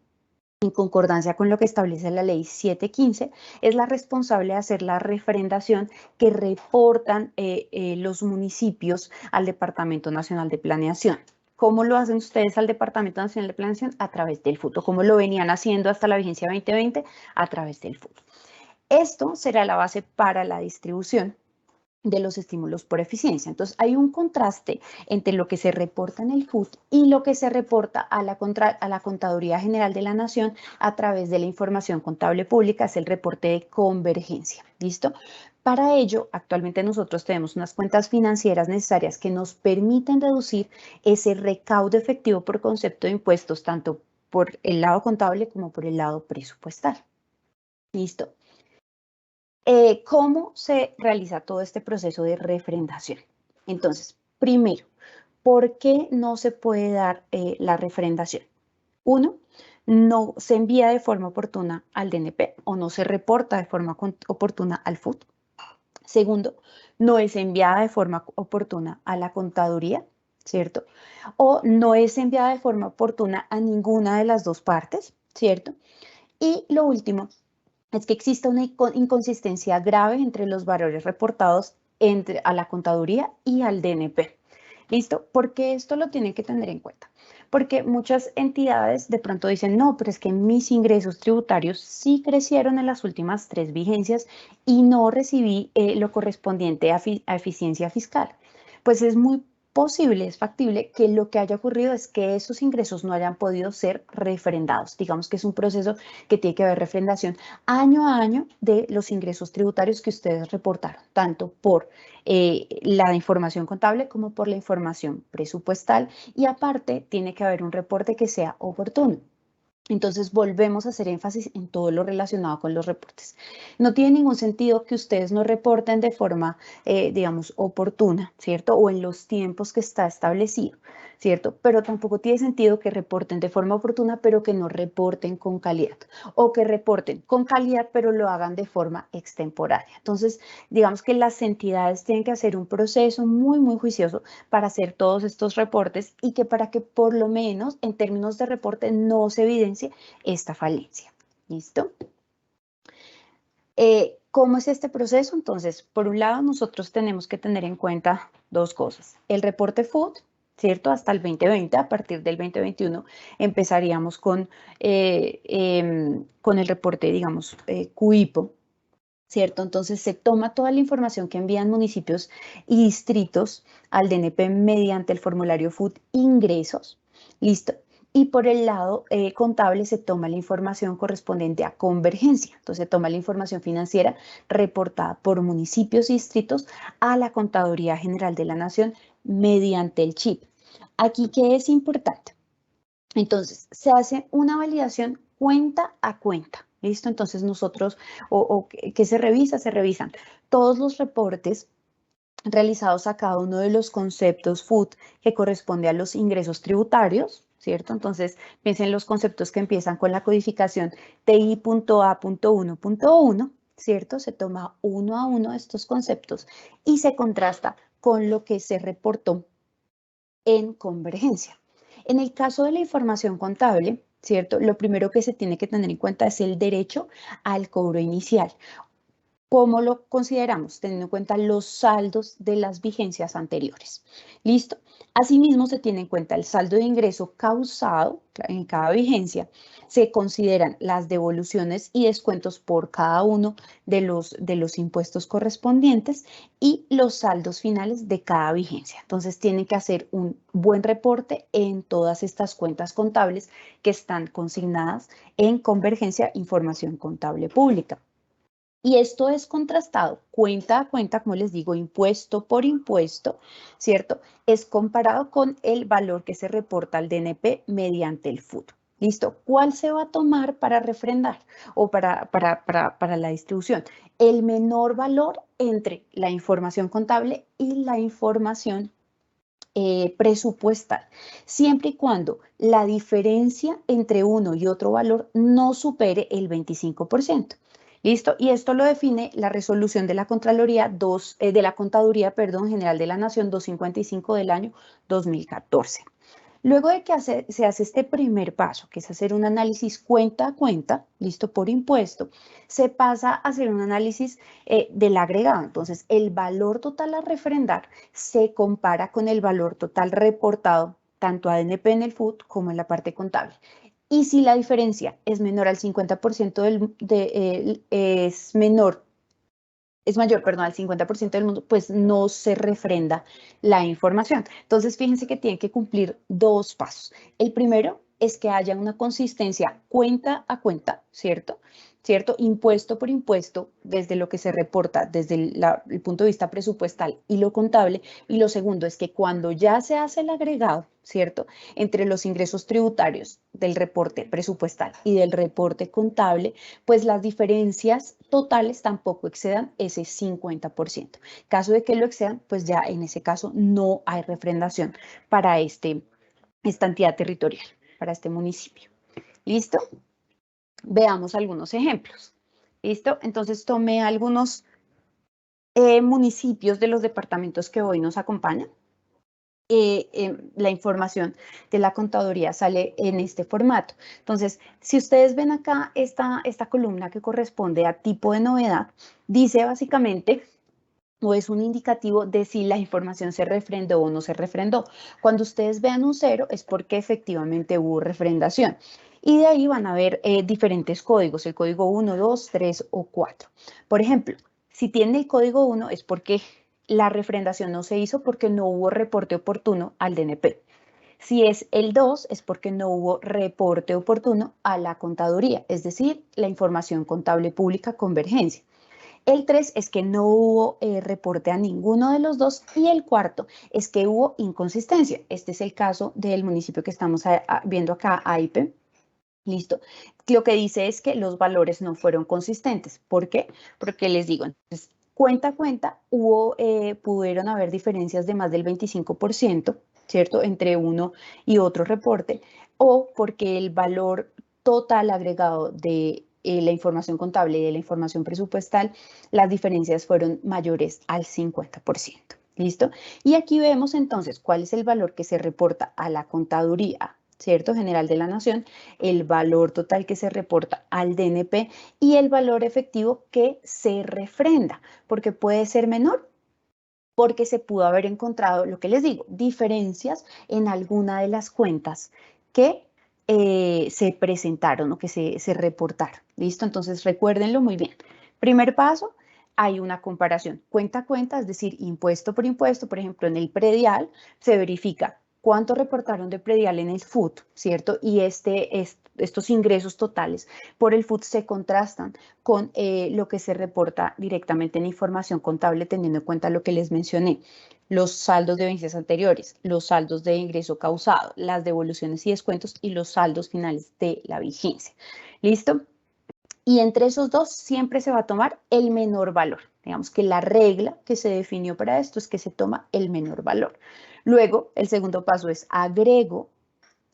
en concordancia con lo que establece la Ley 715, es la responsable de hacer la refrendación que reportan los municipios al Departamento Nacional de Planeación. ¿Cómo lo hacen ustedes al Departamento Nacional de Planeación? A través del FUT. ¿Cómo lo venían haciendo hasta la vigencia 2020? A través del FUT. Esto será la base para la distribución de los estímulos por eficiencia. Entonces, hay un contraste entre lo que se reporta en el FUT y lo que se reporta a la Contaduría General de la Nación a través de la información contable pública, es el reporte de convergencia. ¿Listo? Para ello, actualmente nosotros tenemos unas cuentas financieras necesarias que nos permiten reducir ese recaudo efectivo por concepto de impuestos, tanto por el lado contable como por el lado presupuestal. ¿Listo? ¿Cómo se realiza todo este proceso de refrendación? Entonces, primero, ¿por qué no se puede dar la refrendación? Uno, no se envía de forma oportuna al DNP o no se reporta de forma oportuna al FUT. Segundo, no es enviada de forma oportuna a la contaduría, ¿cierto? O no es enviada de forma oportuna a ninguna de las dos partes, ¿cierto? Y lo último es que existe una inconsistencia grave entre los valores reportados a la contaduría y al DNP. ¿Listo? Porque esto lo tienen que tener en cuenta. Porque muchas entidades de pronto dicen, no, pero es que mis ingresos tributarios sí crecieron en las últimas 3 vigencias y no recibí lo correspondiente a eficiencia fiscal. Pues es muy posible, es factible que lo que haya ocurrido es que esos ingresos no hayan podido ser refrendados. Digamos que es un proceso que tiene que haber refrendación año a año de los ingresos tributarios que ustedes reportaron, tanto por la información contable como por la información presupuestal, y aparte tiene que haber un reporte que sea oportuno. Entonces volvemos a hacer énfasis en todo lo relacionado con los reportes. No tiene ningún sentido que ustedes no reporten de forma, digamos, oportuna, ¿cierto? O en los tiempos que está establecido, ¿cierto? Pero tampoco tiene sentido que reporten de forma oportuna, pero que no reporten con calidad. O que reporten con calidad, pero lo hagan de forma extemporánea. Entonces, digamos que las entidades tienen que hacer un proceso muy, muy juicioso para hacer todos estos reportes y que para que por lo menos en términos de reporte no se evidencie esta falencia. ¿Listo? ¿Cómo es este proceso? Entonces, por un lado, nosotros tenemos que tener en cuenta dos cosas. El reporte FUT, ¿cierto? Hasta el 2020, a partir del 2021, empezaríamos con el reporte, digamos, CUIPO, ¿cierto? Entonces se toma toda la información que envían municipios y distritos al DNP mediante el formulario FUT ingresos, ¿listo? Y por el lado contable se toma la información correspondiente a convergencia. Entonces se toma la información financiera reportada por municipios y distritos a la Contaduría General de la Nación mediante el chip. Aquí, ¿qué es importante? Entonces, se hace una validación cuenta a cuenta, ¿listo? Entonces nosotros, ¿qué se revisa? Se revisan todos los reportes realizados a cada uno de los conceptos FUT que corresponde a los ingresos tributarios, ¿cierto? Entonces, piensen en los conceptos que empiezan con la codificación TI.A.1.1, ¿cierto? Se toma uno a uno estos conceptos y se contrasta con lo que se reportó en convergencia. En el caso de la información contable, ¿cierto? Lo primero que se tiene que tener en cuenta es el derecho al cobro inicial. ¿Cómo lo consideramos? Teniendo en cuenta los saldos de las vigencias anteriores. ¿Listo? Asimismo, se tiene en cuenta el saldo de ingreso causado en cada vigencia. Se consideran las devoluciones y descuentos por cada uno de los impuestos correspondientes y los saldos finales de cada vigencia. Entonces, tienen que hacer un buen reporte en todas estas cuentas contables que están consignadas en Convergencia Información Contable Pública. Y esto es contrastado cuenta a cuenta, como les digo, impuesto por impuesto, ¿cierto? Es comparado con el valor que se reporta al DNP mediante el FUT. ¿Listo? ¿Cuál se va a tomar para refrendar o para la distribución? El menor valor entre la información contable y la información presupuestal, siempre y cuando la diferencia entre uno y otro valor no supere el 25%. ¿Listo? Y esto lo define la resolución de la Contraloría de la Contaduría, General de la Nación 255 del año 2014. Luego de que se hace este primer paso, que es hacer un análisis cuenta a cuenta, listo, por impuesto, se pasa a hacer un análisis del agregado. Entonces, el valor total a refrendar se compara con el valor total reportado tanto a DNP en el FUT como en la parte contable. Y si la diferencia es menor al 50% es mayor, perdón, al 50% del mundo, pues no se refrenda la información. Entonces, fíjense que tienen que cumplir dos pasos. El primero es que haya una consistencia cuenta a cuenta, ¿cierto? Impuesto por impuesto, desde lo que se reporta, desde el punto de vista presupuestal y lo contable. Y lo segundo es que cuando ya se hace el agregado, ¿cierto? Entre los ingresos tributarios del reporte presupuestal y del reporte contable, pues las diferencias totales tampoco excedan ese 50%. En caso de que lo excedan, pues ya en ese caso no hay refrendación para esta entidad territorial, para este municipio. ¿Listo? Veamos algunos ejemplos. ¿Listo? Entonces tomé algunos municipios de los departamentos que hoy nos acompañan. La información de la contaduría sale en este formato. Entonces, si ustedes ven acá esta columna que corresponde a tipo de novedad, dice básicamente, o es un indicativo de si la información se refrendó o no se refrendó. Cuando ustedes vean un 0 es porque efectivamente hubo refrendación. Y de ahí van a ver diferentes códigos, el código 1, 2, 3 o 4. Por ejemplo, si tiene el código 1 es porque la refrendación no se hizo porque no hubo reporte oportuno al DNP. Si es el 2 es porque no hubo reporte oportuno a la contaduría, es decir, la información contable pública convergencia. El 3 es que no hubo reporte a ninguno de los dos y el cuarto es que hubo inconsistencia. Este es el caso del municipio que estamos viendo acá, AIPE. Listo. Lo que dice es que los valores no fueron consistentes. ¿Por qué? Porque les digo, entonces, cuenta a cuenta, pudieron haber diferencias de más del 25%, ¿cierto? Entre uno y otro reporte, o porque el valor total agregado de la información contable y de la información presupuestal, las diferencias fueron mayores al 50%. ¿Listo? Y aquí vemos entonces cuál es el valor que se reporta a la contaduría, ¿cierto? General de la Nación, el valor total que se reporta al DNP y el valor efectivo que se refrenda, porque puede ser menor, porque se pudo haber encontrado, lo que les digo, diferencias en alguna de las cuentas que se presentaron o que se reportaron. ¿Listo? Entonces recuérdenlo muy bien. Primer paso, hay una comparación cuenta a cuenta, es decir, impuesto. Por ejemplo, en el predial se verifica cuánto reportaron de predial en el FUT, ¿cierto? Y estos ingresos totales por el FUT se contrastan con lo que se reporta directamente en información contable, teniendo en cuenta lo que les mencioné, los saldos de vigencias anteriores, los saldos de ingreso causado, las devoluciones y descuentos y los saldos finales de la vigencia. ¿Listo? Y entre esos dos siempre se va a tomar el menor valor. Digamos que la regla que se definió para esto es que se toma el menor valor. Luego, el segundo paso es agrego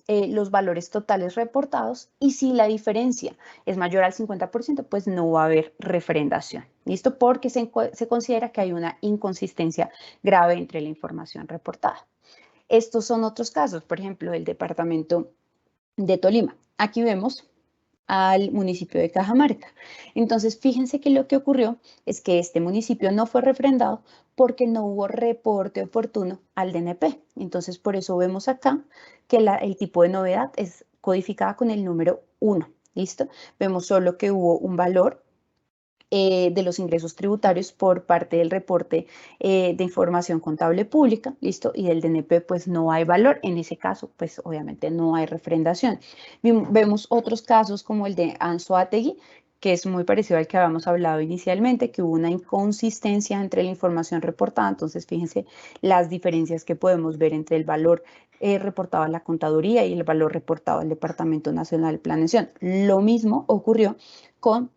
los valores totales reportados y si la diferencia es mayor al 50%, pues no va a haber refrendación. ¿Listo? Porque se considera que hay una inconsistencia grave entre la información reportada. Estos son otros casos, por ejemplo, el departamento de Tolima. Aquí vemos al municipio de Cajamarca. Entonces, fíjense que lo que ocurrió es que este municipio no fue refrendado porque no hubo reporte oportuno al DNP. Entonces, por eso vemos acá que el tipo de novedad es codificada con el número 1. ¿Listo? Vemos solo que hubo un valor de los ingresos tributarios por parte del reporte de información contable pública, ¿listo? Y del DNP pues no hay valor, en ese caso pues obviamente no hay refrendación. Vemos otros casos como el de Anzoátegui, que es muy parecido al que habíamos hablado inicialmente, que hubo una inconsistencia entre la información reportada, entonces fíjense las diferencias que podemos ver entre el valor reportado a la contaduría y el valor reportado al Departamento Nacional de Planeación. Lo mismo ocurrió con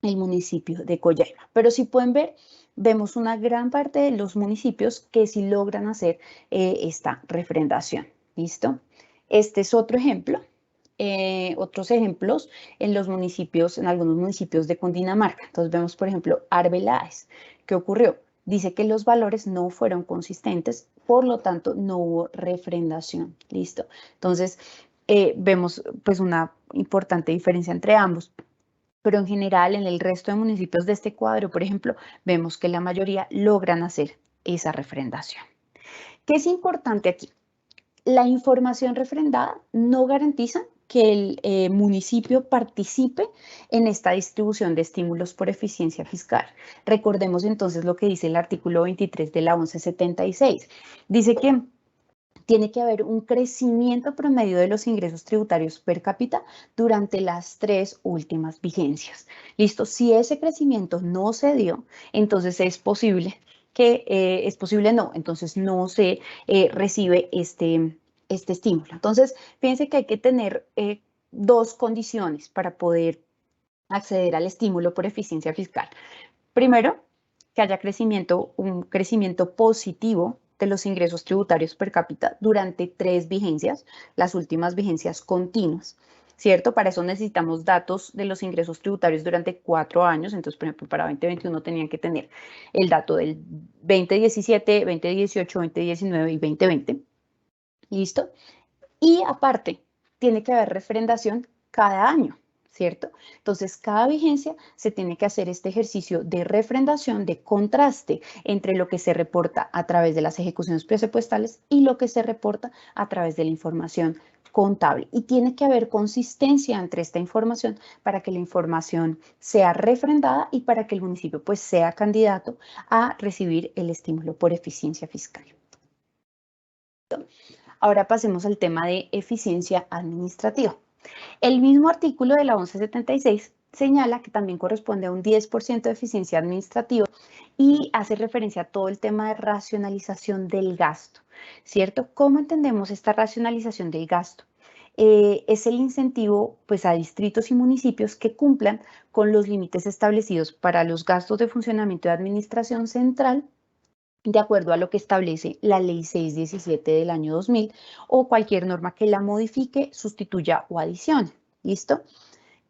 el municipio de Coyaima. Pero si pueden ver, vemos una gran parte de los municipios que sí logran hacer esta refrendación. ¿Listo? Este es otro ejemplo. Otros ejemplos en los municipios, en algunos municipios de Cundinamarca. Entonces vemos, por ejemplo, Arbeláez. ¿Qué ocurrió? Dice que los valores no fueron consistentes, por lo tanto no hubo refrendación. ¿Listo? Entonces vemos pues una importante diferencia entre ambos. Pero en general en el resto de municipios de este cuadro, por ejemplo, vemos que la mayoría logran hacer esa refrendación. ¿Qué es importante aquí? La información refrendada no garantiza que el municipio participe en esta distribución de estímulos por eficiencia fiscal. Recordemos entonces lo que dice el artículo 23 de la 1176. Dice que tiene que haber un crecimiento promedio de los ingresos tributarios per cápita durante las 3 últimas vigencias. Listo, si ese crecimiento no se dio, entonces es posible entonces no se recibe este estímulo. Entonces, fíjense que hay que tener dos condiciones para poder acceder al estímulo por eficiencia fiscal. Primero, que haya un crecimiento positivo de los ingresos tributarios per cápita durante 3 vigencias, las últimas vigencias continuas. ¿cierto? Para eso necesitamos datos de los ingresos tributarios durante 4 años. Entonces, por ejemplo, para 2021 tenían que tener el dato del 2017, 2018, 2019 y 2020. ¿Listo? Y aparte, tiene que haber refrendación cada año, ¿cierto? Entonces, cada vigencia se tiene que hacer este ejercicio de refrendación, de contraste entre lo que se reporta a través de las ejecuciones presupuestales y lo que se reporta a través de la información contable. Y tiene que haber consistencia entre esta información para que la información sea refrendada y para que el municipio pues sea candidato a recibir el estímulo por eficiencia fiscal. Ahora pasemos al tema de eficiencia administrativa. El mismo artículo de la 1176 señala que también corresponde a un 10% de eficiencia administrativa y hace referencia a todo el tema de racionalización del gasto, ¿cierto? ¿Cómo entendemos esta racionalización del gasto? Es el incentivo pues, a distritos y municipios que cumplan con los límites establecidos para los gastos de funcionamiento de administración central de acuerdo a lo que establece la Ley 617 del año 2000 o cualquier norma que la modifique, sustituya o adicione. ¿Listo?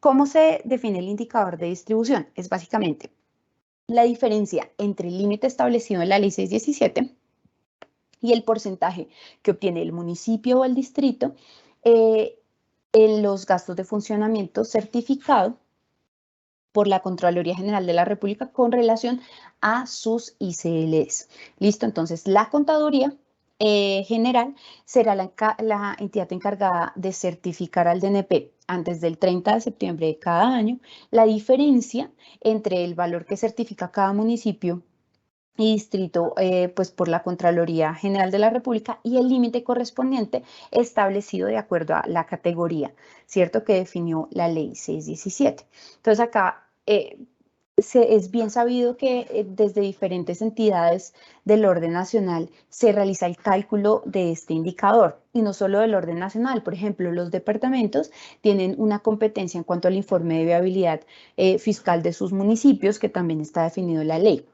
¿Cómo se define el indicador de distribución? Es básicamente la diferencia entre el límite establecido en la Ley 617 y el porcentaje que obtiene el municipio o el distrito en los gastos de funcionamiento certificado por la Contraloría General de la República con relación a sus ICLs. ¿Listo? Entonces, la Contaduría General será la entidad encargada de certificar al DNP antes del 30 de septiembre de cada año la diferencia entre el valor que certifica cada municipio y distrito pues por la Contraloría General de la República y el límite correspondiente establecido de acuerdo a la categoría, ¿cierto? Que definió la Ley 617. Entonces acá es bien sabido que desde diferentes entidades del orden nacional se realiza el cálculo de este indicador y no solo del orden nacional. Por ejemplo, los departamentos tienen una competencia en cuanto al informe de viabilidad fiscal de sus municipios que también está definido en la ley.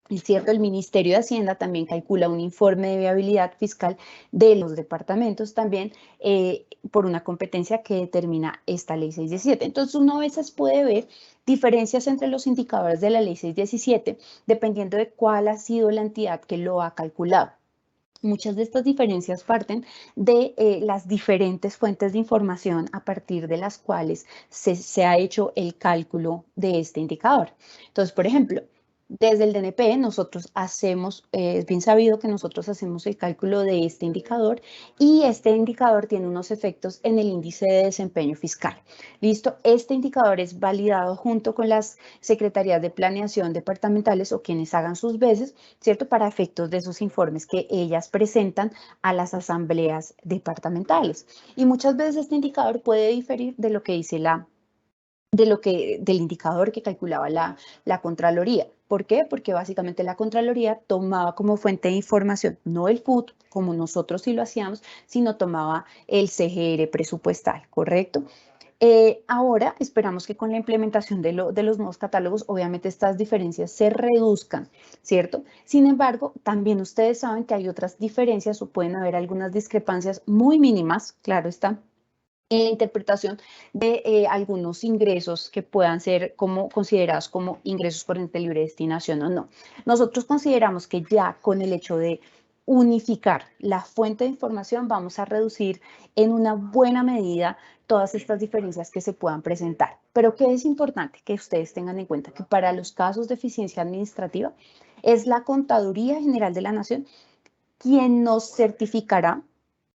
Es cierto, el Ministerio de Hacienda también calcula un informe de viabilidad fiscal de los departamentos también por una competencia que determina esta Ley 617. Entonces, uno a veces puede ver diferencias entre los indicadores de la Ley 617 dependiendo de cuál ha sido la entidad que lo ha calculado. Muchas de estas diferencias parten de las diferentes fuentes de información a partir de las cuales se ha hecho el cálculo de este indicador. Entonces, por ejemplo, desde el DNP nosotros hacemos, es bien sabido que nosotros hacemos el cálculo de este indicador y este indicador tiene unos efectos en el índice de desempeño fiscal. ¿Listo? Este indicador es validado junto con las secretarías de planeación departamentales o quienes hagan sus veces, ¿cierto? Para efectos de esos informes que ellas presentan a las asambleas departamentales. Y muchas veces este indicador puede diferir de lo que dice del indicador que calculaba la Contraloría. ¿Por qué? Porque básicamente la Contraloría tomaba como fuente de información, no el FUT, como nosotros sí lo hacíamos, sino tomaba el CGR presupuestal, ¿correcto? Ahora esperamos que con la implementación de los nuevos catálogos, obviamente estas diferencias se reduzcan, ¿cierto? Sin embargo, también ustedes saben que hay otras diferencias o pueden haber algunas discrepancias muy mínimas, claro está, en la interpretación de algunos ingresos que puedan ser considerados como ingresos por ente libre destinación o no. Nosotros consideramos que ya con el hecho de unificar la fuente de información vamos a reducir en una buena medida todas estas diferencias que se puedan presentar. Pero ¿qué es importante que ustedes tengan en cuenta? Que para los casos de eficiencia administrativa es la Contaduría General de la Nación quien nos certificará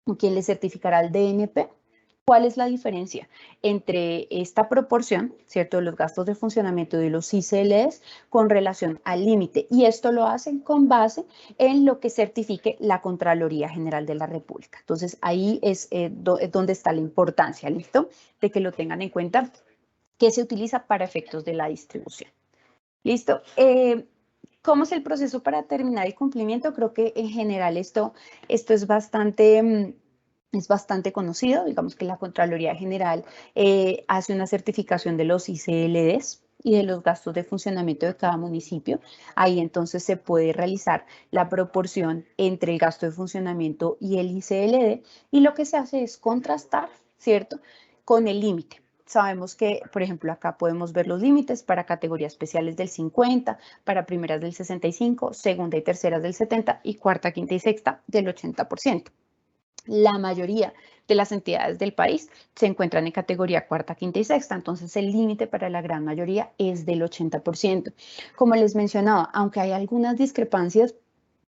o quien le certificará al DNP. ¿Cuál es la diferencia entre esta proporción, ¿cierto?, de los gastos de funcionamiento de los ICLs con relación al límite? Y esto lo hacen con base en lo que certifique la Contraloría General de la República. Entonces, ahí es donde está la importancia, ¿listo?, de que lo tengan en cuenta, que se utiliza para efectos de la distribución. ¿Listo? ¿Cómo es el proceso para terminar el cumplimiento? Creo que en general esto es bastante conocido. Digamos que la Contraloría General hace una certificación de los ICLDs y de los gastos de funcionamiento de cada municipio. Ahí entonces se puede realizar la proporción entre el gasto de funcionamiento y el ICLD y lo que se hace es contrastar, ¿cierto?, con el límite. Sabemos que, por ejemplo, acá podemos ver los límites para categorías especiales del 50, para primeras del 65, segunda y terceras del 70 y cuarta, quinta y sexta del 80%. La mayoría de las entidades del país se encuentran en categoría cuarta, quinta y sexta, entonces el límite para la gran mayoría es del 80%. Como les mencionaba, aunque hay algunas discrepancias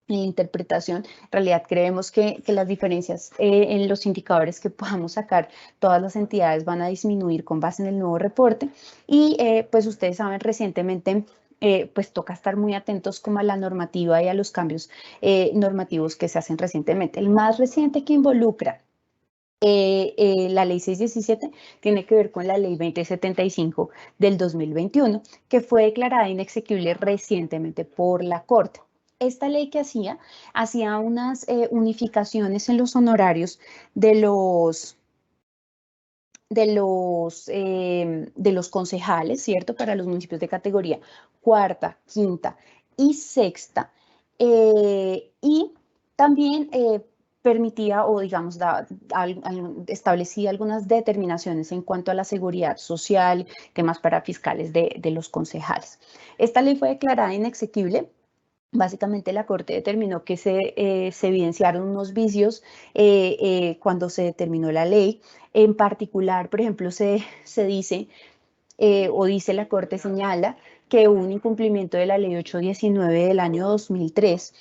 en la interpretación, en realidad creemos que las diferencias en los indicadores que podamos sacar, todas las entidades van a disminuir con base en el nuevo reporte y pues ustedes saben recientemente pues toca estar muy atentos como a la normativa y a los cambios normativos que se hacen recientemente. El más reciente que involucra la ley 617 tiene que ver con la ley 2075 del 2021, que fue declarada inexequible recientemente por la Corte. Esta ley que hacía unas unificaciones en los honorarios de los concejales, ¿cierto? Para los municipios de categoría cuarta, quinta y sexta. Y también permitía o digamos establecía algunas determinaciones en cuanto a la seguridad social, temas parafiscales de los concejales. Esta ley fue declarada inexequible. Básicamente la Corte determinó que se evidenciaron unos vicios cuando se determinó la ley. En particular, por ejemplo, se dice o dice la Corte señala que hubo un incumplimiento de la ley 819 del año 2003,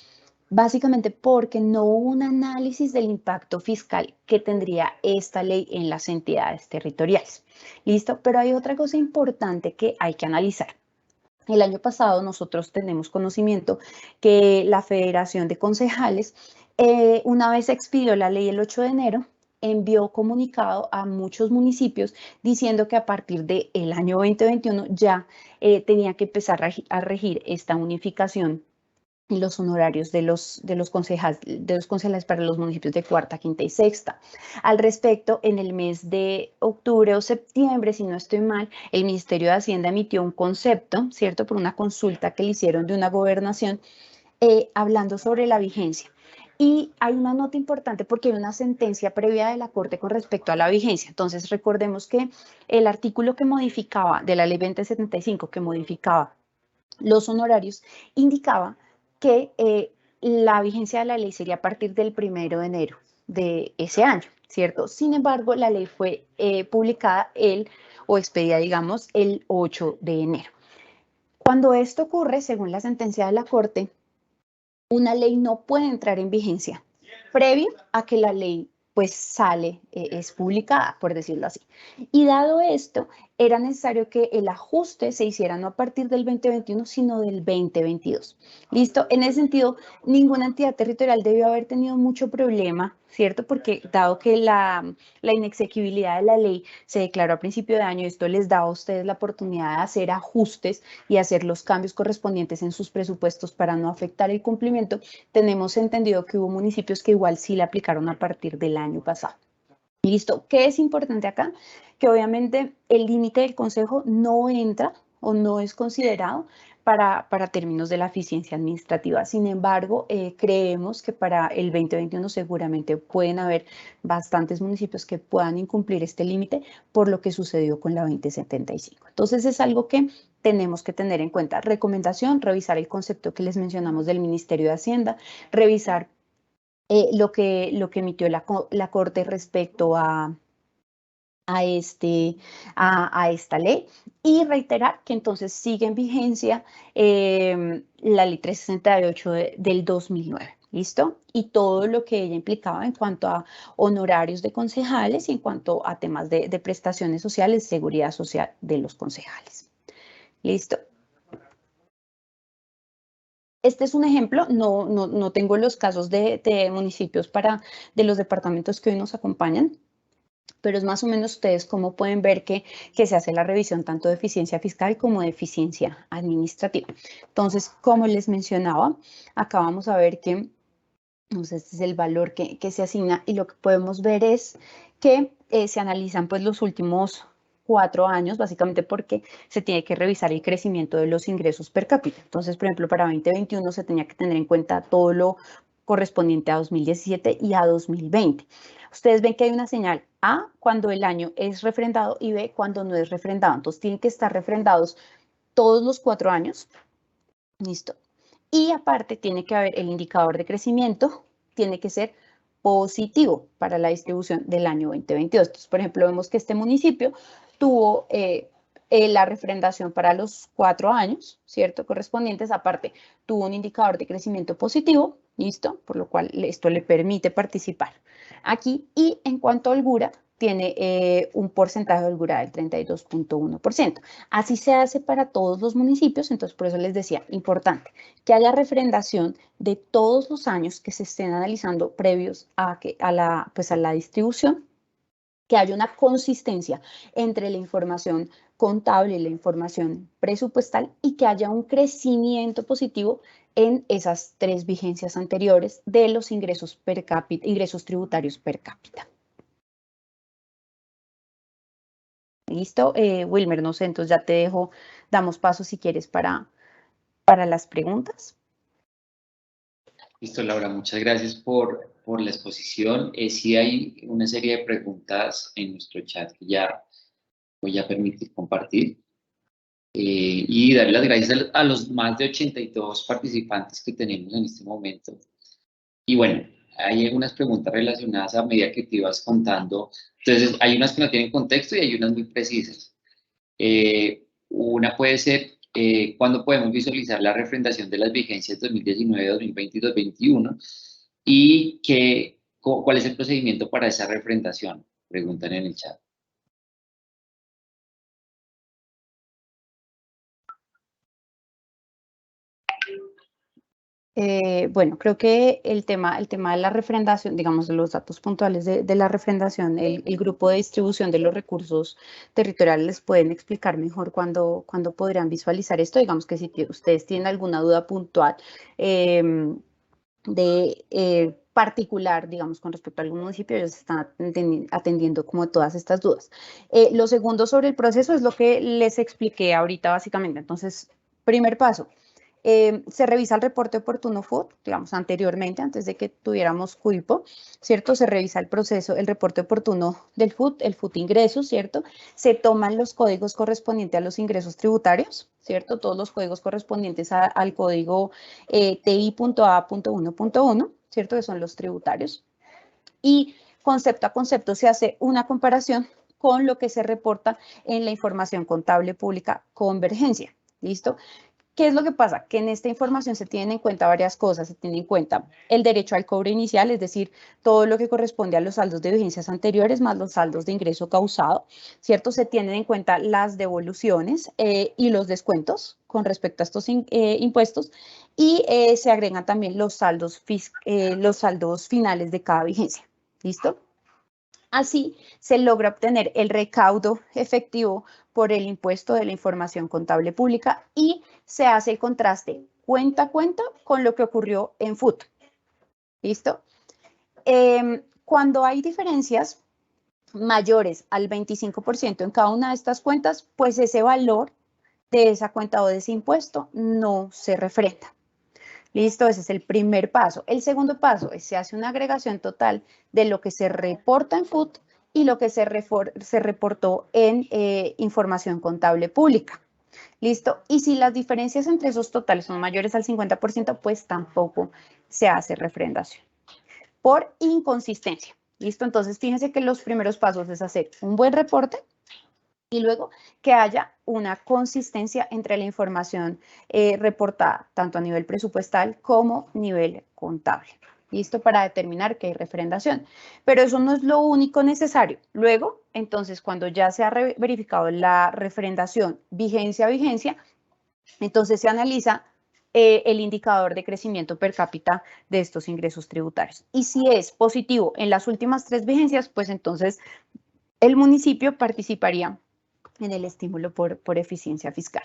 básicamente porque no hubo un análisis del impacto fiscal que tendría esta ley en las entidades territoriales. ¿Listo? Pero hay otra cosa importante que hay que analizar. El año pasado nosotros tenemos conocimiento que la Federación de Concejales, una vez expidió la ley el 8 de enero, envió comunicado a muchos municipios diciendo que a partir del año 2021 ya tenía que empezar a regir esta unificación y los honorarios de los concejales para los municipios de cuarta, quinta y sexta. Al respecto, en el mes de octubre o septiembre, si no estoy mal, el Ministerio de Hacienda emitió un concepto, ¿cierto? Por una consulta que le hicieron de una gobernación, hablando sobre la vigencia. Y hay una nota importante porque hay una sentencia previa de la Corte con respecto a la vigencia. Entonces, recordemos que el artículo que modificaba de la ley 2075, que modificaba los honorarios, indicaba que la vigencia de la ley sería a partir del 1 de enero de ese año, ¿cierto? Sin embargo, la ley fue publicada o expedida, digamos, el 8 de enero. Cuando esto ocurre, según la sentencia de la Corte, una ley no puede entrar en vigencia previo a que la ley pues sale, es publicada, por decirlo así. Y dado esto, era necesario que el ajuste se hiciera no a partir del 2021, sino del 2022. ¿Listo? En ese sentido, ninguna entidad territorial debió haber tenido mucho problema, ¿cierto? Porque dado que la inexequibilidad de la ley se declaró a principio de año, esto les da a ustedes la oportunidad de hacer ajustes y hacer los cambios correspondientes en sus presupuestos para no afectar el cumplimiento. Tenemos entendido que hubo municipios que igual sí le aplicaron a partir del año pasado. ¿Listo? ¿Qué es importante acá? Que obviamente el límite del consejo no entra o no es considerado para términos de la eficiencia administrativa. Sin embargo, creemos que para el 2021 seguramente pueden haber bastantes municipios que puedan incumplir este límite por lo que sucedió con la 2075. Entonces es algo que tenemos que tener en cuenta. Recomendación, revisar el concepto que les mencionamos del Ministerio de Hacienda, revisar lo que emitió la Corte respecto a esta ley y reiterar que entonces sigue en vigencia la ley 368 del 2009. ¿Listo? Y todo lo que ella implicaba en cuanto a honorarios de concejales y en cuanto a temas de prestaciones sociales, seguridad social de los concejales. ¿Listo? Este es un ejemplo, no tengo los casos de municipios de los departamentos que hoy nos acompañan, pero es más o menos ustedes cómo pueden ver que se hace la revisión tanto de eficiencia fiscal como de eficiencia administrativa. Entonces, como les mencionaba, acá vamos a ver que este es el valor que se asigna y lo que podemos ver es que se analizan pues los últimos 4 años, básicamente porque se tiene que revisar el crecimiento de los ingresos per cápita. Entonces, por ejemplo, para 2021 se tenía que tener en cuenta todo lo correspondiente a 2017 y a 2020. Ustedes ven que hay una señal A cuando el año es refrendado y B cuando no es refrendado. Entonces tienen que estar refrendados todos los 4 años. ¿Listo? Y aparte tiene que haber el indicador de crecimiento, tiene que ser positivo para la distribución del año 2022. Entonces, por ejemplo, vemos que este municipio tuvo la refrendación para los 4 años, ¿cierto? Correspondientes, aparte, tuvo un indicador de crecimiento positivo, ¿listo? Por lo cual esto le permite participar aquí. Y en cuanto a holgura, tiene un porcentaje de holgura del 32.1%. Así se hace para todos los municipios, entonces por eso les decía, importante, que haya refrendación de todos los años que se estén analizando previos a la distribución, que haya una consistencia entre la información contable y la información presupuestal y que haya un crecimiento positivo en esas 3 vigencias anteriores de los ingresos per cápita, ingresos tributarios per cápita. ¿Listo? Wilmer, no sé, entonces ya te dejo, damos paso si quieres para las preguntas. Listo, Laura, muchas gracias por la exposición. Sí hay una serie de preguntas en nuestro chat que ya voy a permitir compartir. Y darle las gracias a los más de 82 participantes que tenemos en este momento. Y bueno, hay algunas preguntas relacionadas a medida que te ibas contando. Entonces, hay unas que no tienen contexto y hay unas muy precisas. Una puede ser, ¿cuándo podemos visualizar la refrendación de las vigencias 2019, 2020 y 2021? ¿Y cuál es el procedimiento para esa refrendación? Preguntan en el chat. Bueno, creo que el tema de la refrendación, digamos, de los datos puntuales de la refrendación, el grupo de distribución de los recursos territoriales les pueden explicar mejor cuándo podrían visualizar esto. Digamos que si ustedes tienen alguna duda puntual particular, digamos, con respecto a algún municipio, ellos están atendiendo como todas estas dudas. Lo segundo sobre el proceso es lo que les expliqué ahorita básicamente. Entonces, primer paso. Se revisa el reporte oportuno FUT, digamos, anteriormente, antes de que tuviéramos CUIPO, ¿cierto? Se revisa el proceso, el reporte oportuno del FUT, el FUT ingresos, ¿cierto? Se toman los códigos correspondientes a los ingresos tributarios, ¿cierto? Todos los códigos correspondientes al código TI.A.1.1, ¿cierto? Que son los tributarios. Y concepto a concepto se hace una comparación con lo que se reporta en la información contable pública Convergencia, ¿listo? ¿Qué es lo que pasa? Que en esta información se tienen en cuenta varias cosas. Se tiene en cuenta el derecho al cobre inicial, es decir, todo lo que corresponde a los saldos de vigencias anteriores más los saldos de ingreso causado, ¿cierto? Se tienen en cuenta las devoluciones y los descuentos con respecto a estos impuestos y se agregan también los saldos finales de cada vigencia. ¿Listo? Así se logra obtener el recaudo efectivo por el impuesto de la información contable pública y se hace el contraste cuenta a cuenta con lo que ocurrió en FUT. ¿Listo? Cuando hay diferencias mayores al 25% en cada una de estas cuentas, pues ese valor de esa cuenta o de ese impuesto no se refrenda. Listo, ese es el primer paso. El segundo paso es se hace una agregación total de lo que se reporta en FUT y lo que se reportó en información contable pública. Listo, y si las diferencias entre esos totales son mayores al 50%, pues tampoco se hace refrendación. Por inconsistencia. Listo, entonces fíjense que los primeros pasos es hacer un buen reporte y luego que haya una consistencia entre la información reportada, tanto a nivel presupuestal como nivel contable. ¿Listo? Para determinar que hay refrendación. Pero eso no es lo único necesario. Luego, entonces, cuando ya se ha verificado la refrendación vigencia a vigencia, entonces se analiza el indicador de crecimiento per cápita de estos ingresos tributarios. Y si es positivo en las últimas 3 vigencias, pues entonces el municipio participaría en el estímulo por eficiencia fiscal.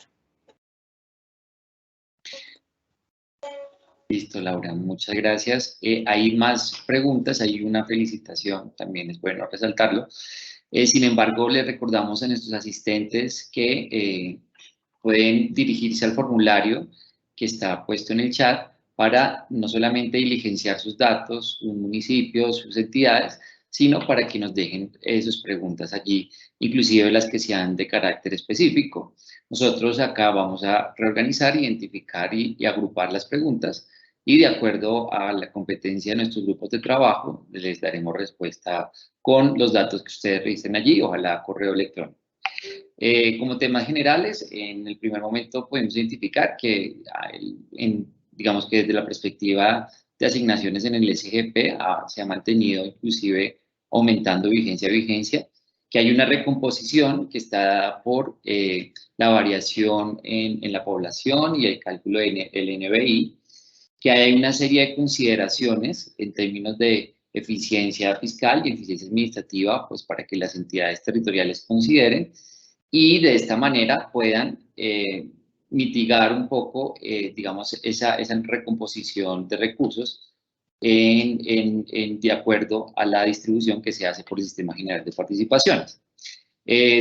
Listo, Laura, muchas gracias. Hay más preguntas, hay una felicitación, también es bueno resaltarlo. Sin embargo, les recordamos a nuestros asistentes que pueden dirigirse al formulario que está puesto en el chat para no solamente diligenciar sus datos, sus municipios, sus entidades, sino para que nos dejen sus preguntas allí, inclusive las que sean de carácter específico. Nosotros acá vamos a reorganizar, identificar y agrupar las preguntas, y de acuerdo a la competencia de nuestros grupos de trabajo, les daremos respuesta con los datos que ustedes revisen allí, ojalá correo electrónico. Como temas generales, en el primer momento podemos identificar que, digamos que desde la perspectiva de asignaciones en el SGP se ha mantenido inclusive aumentando vigencia a vigencia, que hay una recomposición que está dada por la variación en la población y el cálculo del NBI, que hay una serie de consideraciones en términos de eficiencia fiscal y eficiencia administrativa, pues para que las entidades territoriales consideren y de esta manera puedan mitigar un poco, digamos, esa recomposición de recursos de acuerdo a la distribución que se hace por el Sistema General de Participaciones.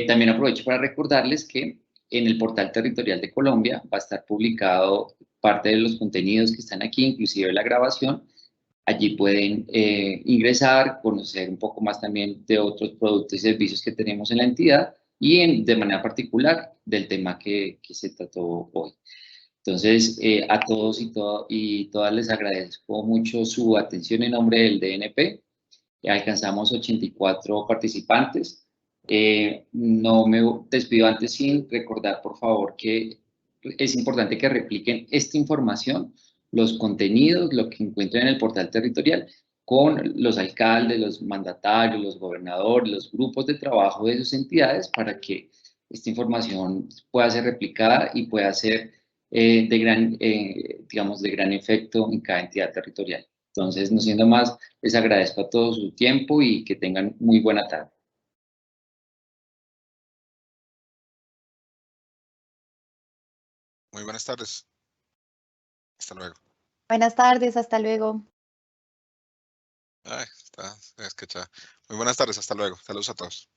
También aprovecho para recordarles que en el portal territorial de Colombia va a estar publicado parte de los contenidos que están aquí, inclusive la grabación. Allí pueden ingresar, conocer un poco más también de otros productos y servicios que tenemos en la entidad y de manera particular del tema que se trató hoy. Entonces, a todos y todas les agradezco mucho su atención en nombre del DNP. Alcanzamos 84 participantes. No me despido antes sin recordar, por favor, que es importante que repliquen esta información, los contenidos, lo que encuentren en el portal territorial, con los alcaldes, los mandatarios, los gobernadores, los grupos de trabajo de sus entidades, para que esta información pueda ser replicada y pueda ser digamos, de gran efecto en cada entidad territorial. Entonces, no siendo más, les agradezco a todos su tiempo y que tengan muy buena tarde. Muy buenas tardes. Hasta luego. Buenas tardes, hasta luego. Ay, está escuchada. Muy buenas tardes, hasta luego. Saludos a todos.